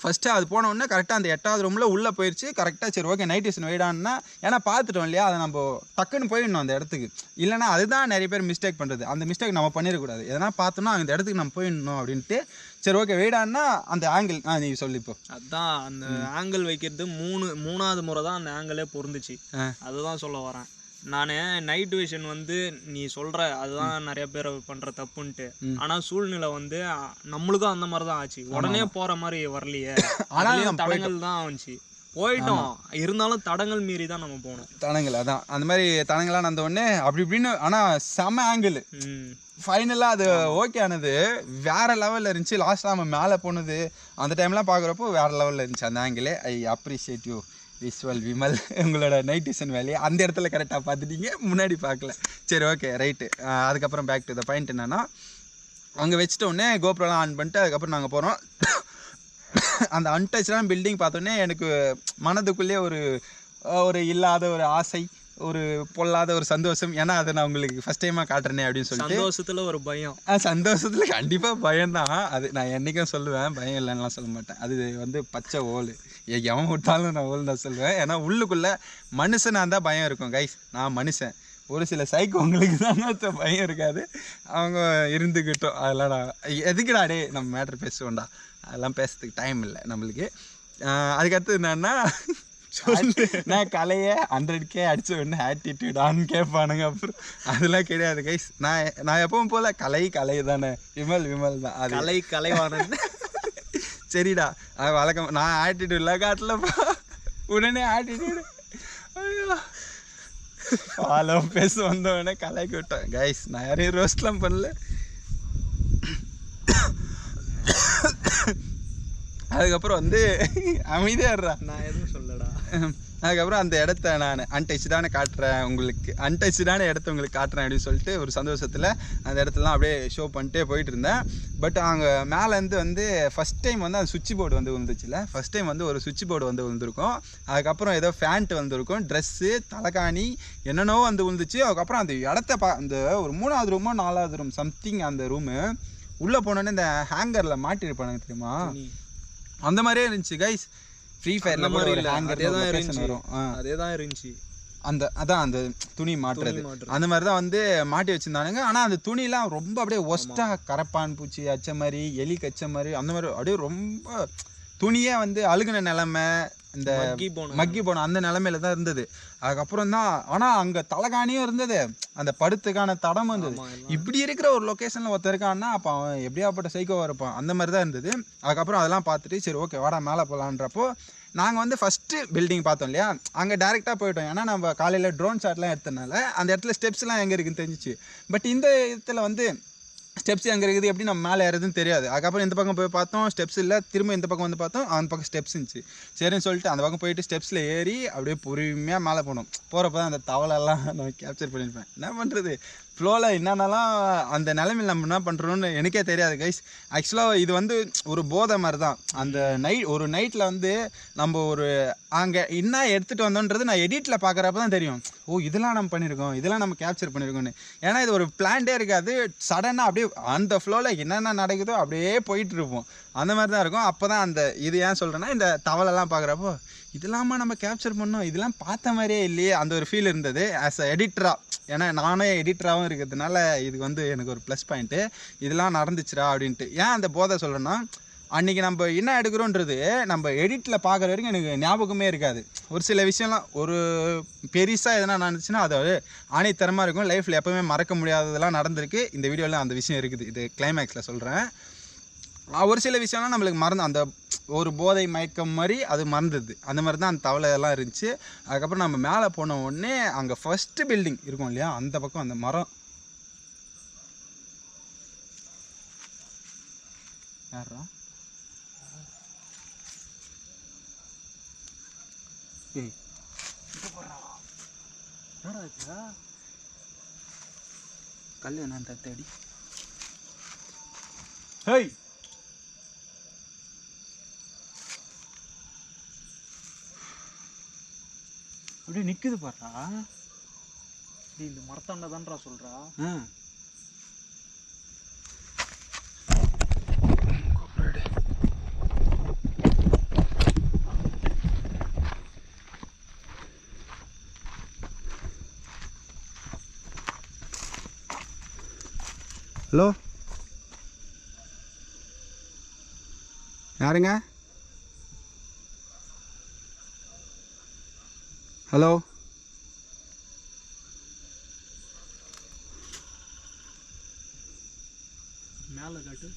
ஃபஸ்ட்டு அது போனோடனே கரெக்டாக அந்த 8வது ரூமில் உள்ளே போயிடுச்சு. கரெக்டாக சரி ஓகே நைட் டியூஷன் வெயிடானா, ஏன்னா பார்த்துட்டோம் இல்லையா, அதை நம்ம டக்குன்னு போயிடணும் அந்த இடத்துக்கு. இல்லைனா அதுதான் நிறைய பேர் மிஸ்டேக் பண்ணுறது, அந்த மிஸ்டேக் நம்ம பண்ணிடக்கூடாது. எதனா பார்த்தோன்னா அந்த இடத்துக்கு நம்ம போயிடணும் அப்படின்ட்டு. சரி ஓகே வெயிடானா அந்த ஆங்கிள் நீ சொல்லிப்போ. அதுதான் அந்த ஆங்கிள் வைக்கிறது 3வது முறை தான் அந்த ஆங்கிளே பொருந்துச்சு, அதுதான் சொல்ல வரேன். நான் நைட் விஷன் வந்து நீ சொல்கிற அதுதான் நிறைய பேர் பண்ணுற தப்புன்ட்டு, ஆனால் சூழ்நிலை வந்து நம்மளுக்கும் அந்த மாதிரி தான் ஆச்சு. உடனே போகிற மாதிரி வரலையே, ஆனால் தடங்கள் தான் ஆச்சு. போயிட்டோம், இருந்தாலும் தடங்கள் மீறி தான் நம்ம போனோம். தடங்கள் அதான் அந்த மாதிரி தடங்களாக நடந்த உடனே அப்படி இப்படின்னு. ஆனால் செம ஆங்கிள், ஃபைனலாக அது ஓகே ஆனது, வேறு லெவலில் இருந்துச்சு. லாஸ்ட்டாக நம்ம மேலே போனது அந்த டைம்லாம் பார்க்குறப்போ வேறு லெவலில் இருந்துச்சு அந்த ஆங்கிளே. I appreciate you visual Vimal, உங்களோட நைட் டியூஷன் வேலையை அந்த இடத்துல கரெக்டாக பார்த்துட்டீங்க, முன்னாடி பார்க்கல. சரி ஓகே ரைட்டு. அதுக்கப்புறம் பேக் டு த பாயிண்ட் என்னென்னா, அங்கே வச்சிட்டோடனே கோப்ரோலாம் ஆன் பண்ணிட்டு அதுக்கப்புறம் நாங்கள் போகிறோம். அந்த அன்டச்சான பில்டிங் பார்த்தோன்னே எனக்கு மனதுக்குள்ளேயே ஒரு இல்லாத ஒரு ஆசை, ஒரு பொல்லாத ஒரு சந்தோஷம். ஏன்னா அதை நான் உங்களுக்கு ஃபஸ்ட் டைமாக காட்டுறேனே அப்படின்னு சொல்லிட்டு சந்தோஷத்தில் ஒரு பயம். சந்தோஷத்தில் கண்டிப்பாக பயம்தான், அது நான் என்றைக்கும் சொல்லுவேன், பயம் இல்லைன்னுலாம் சொல்ல மாட்டேன். அது வந்து பச்சை ஓல், எவன் விட்டாலும் நான் ஓல் தான் சொல்லுவேன். ஏன்னா உள்ளுக்குள்ளே மனுஷனாக இருந்தால் பயம் இருக்கும் கைஸ், நான் மனுஷன். ஒரு சில சைக்கோங்களுக்கு தான் பயம் இருக்காது, அவங்க இருந்துக்கிட்டோம். அதெல்லாம் நான் எதுக்குடா டே நம்ம மேட்ரு பேசுவோம்டா, அதெல்லாம் பேசுறதுக்கு டைம் இல்லை நம்மளுக்கு. அதுக்கடுத்து என்னன்னா, நான் கலையை 100K அடிச்ச உடனே ஆட்டிடியூடான்னு கேட்பானுங்க. அப்புறம் அதெல்லாம் கிடையாது கைஸ், நான் எப்பவும் போல கலை தானே, விமல் தான் அது கலைவானன். சரிடா, வழக்கம் நான் ஆட்டிடியூட்ல காட்டலப்பா, உடனே ஆட்டிடியூடு. ஐயோ ஃபாலோ பேச வந்தவொடனே கலைக்கு விட்டேன் கைஸ். நான் யாரையும் ரோஸ்ட்லாம் பண்ணல. அதுக்கப்புறம் வந்து அமைதியாடுறா, நான் எதுவும் சொல்லடா. அதுக்கப்புறம் அந்த இடத்த நான் அன்டச்சான காட்டுறேன் உங்களுக்கு, அன்டச்சான இடத்த உங்களுக்கு காட்டுறேன் அப்படின்னு சொல்லிட்டு ஒரு சந்தோஷத்தில் அந்த இடத்துலாம் அப்படியே ஷோ பண்ணிட்டே போயிட்டு இருந்தேன். பட் அங்கே மேலேருந்து வந்து ஃபஸ்ட் டைம் வந்து அந்த சுவிட்ச் போர்டு வந்து விழுந்துச்சுல, ஃபஸ்ட் டைம் வந்து ஒரு சுவிட்ச் போர்டு வந்து விழுந்திருக்கும். அதுக்கப்புறம் ஏதோ ஃபேண்ட்டு வந்திருக்கும், ட்ரெஸ்ஸு, தலைகாணி என்னென்னோ வந்து விழுந்துச்சு. அதுக்கப்புறம் அந்த இடத்த அந்த ஒரு 3வது ரூமோ 4வது ரூம் சம்திங், அந்த ரூமு உள்ளே போனோன்னே இந்த ஹேங்கரில் மாட்டிருப்பானுங்க தெரியுமா, அந்த மாதிரியே இருந்துச்சு கைஸ். ஃப்ரீ ஃபயர்ல மாதிரி ஒரு ஹேங்கர் வரும், அதே தான் இருந்துச்சு. அந்த துணி மாட்டுறது அந்த மாதிரி தான் வந்து மாட்டி வச்சிருந்தானுங்க. ஆனால் அந்த துணிலாம் ரொம்ப அப்படியே ஒஸ்ட்டாக கரப்பான் பூச்சி அச்ச மாதிரி, எலி கச்ச மாதிரி, அந்த மாதிரி அப்படியே ரொம்ப துணியே வந்து அழுகுன நிலமை, இந்த மக்கி போன அந்த நிலமையில தான் இருந்தது. அதுக்கப்புறம் தான் ஆனால் அங்கே தலைகாணியும் இருந்தது, அந்த படுத்துக்கான தடமும் இருந்தது. இப்படி இருக்கிற ஒரு லொக்கேஷனில் ஒருத்தர் இருக்கான்னா அப்போ அவன் எப்படியாப்பட்ட சைக்கோவாக இருப்பான், அந்த மாதிரி தான் இருந்தது. அதுக்கப்புறம் அதெல்லாம் பார்த்துட்டு சரி ஓகே வாடா மேலே போகலான்றப்போ நாங்கள் வந்து ஃபஸ்ட்டு பில்டிங் பார்த்தோம் இல்லையா, அங்கே டேரெக்டாக போயிட்டோம். ஏன்னா நம்ம காலையில் ட்ரோன் ஷாட்லாம் எடுத்தனால அந்த இடத்துல ஸ்டெப்ஸ்லாம் எங்கே இருக்குன்னு தெரிஞ்சிச்சு. பட் இந்த இடத்துல வந்து ஸ்டெப்ஸ் எங்கே இருக்குது எப்படி நம்ம மேலே ஏறதுன்னு தெரியாது. அதுக்கப்புறம் இந்த பக்கம் போய் பார்த்தோம், ஸ்டெப்ஸ் இல்லை. திரும்ப இந்த பக்கம் வந்து பார்த்தோம், அந்த பக்கம் ஸ்டெப்ஸ் இருந்துச்சு. சரின்னு சொல்லிட்டு அந்த பக்கம் போயிட்டு ஸ்டெப்ஸில் ஏறி அப்படியே பொறுமையாக மேலே போனோம். போகிறப்ப தான் அந்த தவளைலாம் நான் கேப்சர் பண்ணியிருப்பேன். என்ன பண்ணுறது, ஃப்ளோவில் என்னென்னலாம் அந்த நிலைமையில் நம்ம என்ன பண்ணுறோன்னு எனக்கே தெரியாது கைஸ். ஆக்சுவலாக இது வந்து ஒரு போதை மாதிரி தான். அந்த ஒரு நைட்டில் வந்து நம்ம ஒரு அங்கே என்ன எடுத்துகிட்டு வந்தோன்றது நான் எடிட்டில் பார்க்குறப்ப தான் தெரியும். ஓ இதெல்லாம் நம்ம பண்ணியிருக்கோம், இதெல்லாம் நம்ம கேப்சர் பண்ணியிருக்கோன்னு. ஏன்னா இது ஒரு பிளான்டே இருக்காது. சடனாக அப்படியே அந்த ஃப்ளோவில் என்னென்ன நடக்குதோ அப்படியே போயிட்டுருப்போம். அந்த மாதிரி தான் இருக்கும். அப்போ தான் அந்த இது ஏன் சொல்கிறேன்னா, இந்த தவளைலாம் பார்க்குறப்போ இதெல்லாமா நம்ம கேப்சர் பண்ணோம், இதெல்லாம் பார்த்த மாதிரியே இல்லையே, அந்த ஒரு ஃபீல் இருந்தது ஆஸ் அ எடிட்டராக. ஏன்னா நானே எடிட்டராகவும் இருக்கிறதுனால இதுக்கு வந்து எனக்கு ஒரு ப்ளஸ் பாயிண்ட்டு. இதெல்லாம் நடந்துச்சுரா அப்படின்ட்டு. ஏன் அந்த போதை சொல்கிறேன்னா, அன்றைக்கி நம்ம என்ன எடுக்கிறோன்றது நம்ம எடிட்டில் பார்க்குற வரைக்கும் எனக்கு ஞாபகமே இருக்காது. ஒரு சில விஷயம்லாம் ஒரு பெருசாக எதனா நடந்துச்சுன்னா அது ஆணித்தரமாக இருக்கும். லைஃப்பில் எப்போவுமே மறக்க முடியாததெல்லாம் நடந்திருக்கு. இந்த வீடியோவில் அந்த விஷயம் இருக்குது. இது கிளைமேக்ஸில் சொல்கிறேன். ஒரு சில விஷயம்லாம் நம்மளுக்கு மறந்து அந்த ஒரு போதை மயக்கம் மாதிரி அது மறந்துது. அந்த மாதிரி தான் அந்த தவளை எல்லாம் இருந்துச்சு. அதுக்கப்புறம் நம்ம மேலே போன உடனே அங்கே ஃபஸ்ட்டு பில்டிங் இருக்கும் இல்லையா, அந்த பக்கம் அந்த மரம் யாரா ஏய் கல் என்ன தேடி ஹேய் அப்படியே நிற்குது பாட்டா. இந்த மரத்தாண்ட தான்றா சொல்கிறா. ஹலோ யாருங்க? ஹலோ மேலே காட்டு.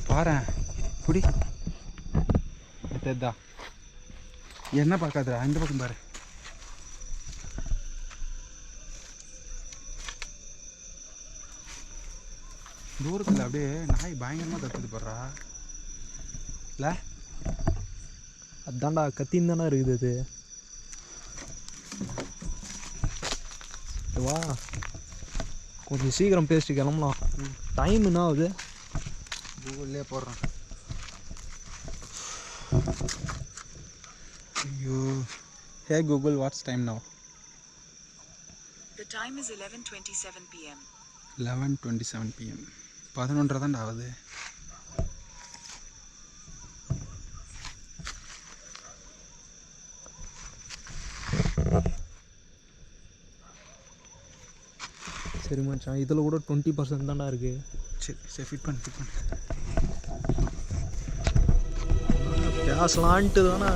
பாரு குடி தெரிதா, என்ன பார்க்காதா, இந்த பக்கம் பாரு. தூரத்தில் அப்படியே நாய் பயங்கரமாக கற்றுது போடுறா இல்லை? அதான்டா கத்தின்னு தானே இருக்குது அது. வா கொஞ்சம் சீக்கிரம் பேசிட்டு கிளம்பலாம். டைம் என்ன ஆகுது? கூகுள்லேயே போடுறேன். ஐயோ, ஹே Google, watts time now? The time is 11:27 p.m. 11:27 p.m. 11:30 தான் ஆகுது. சரி மச்சான், இதில் கூட 20% தான்டா இருக்குது. சரி ஃபிட் பண்ணு. பேசலான்ட்டு தானே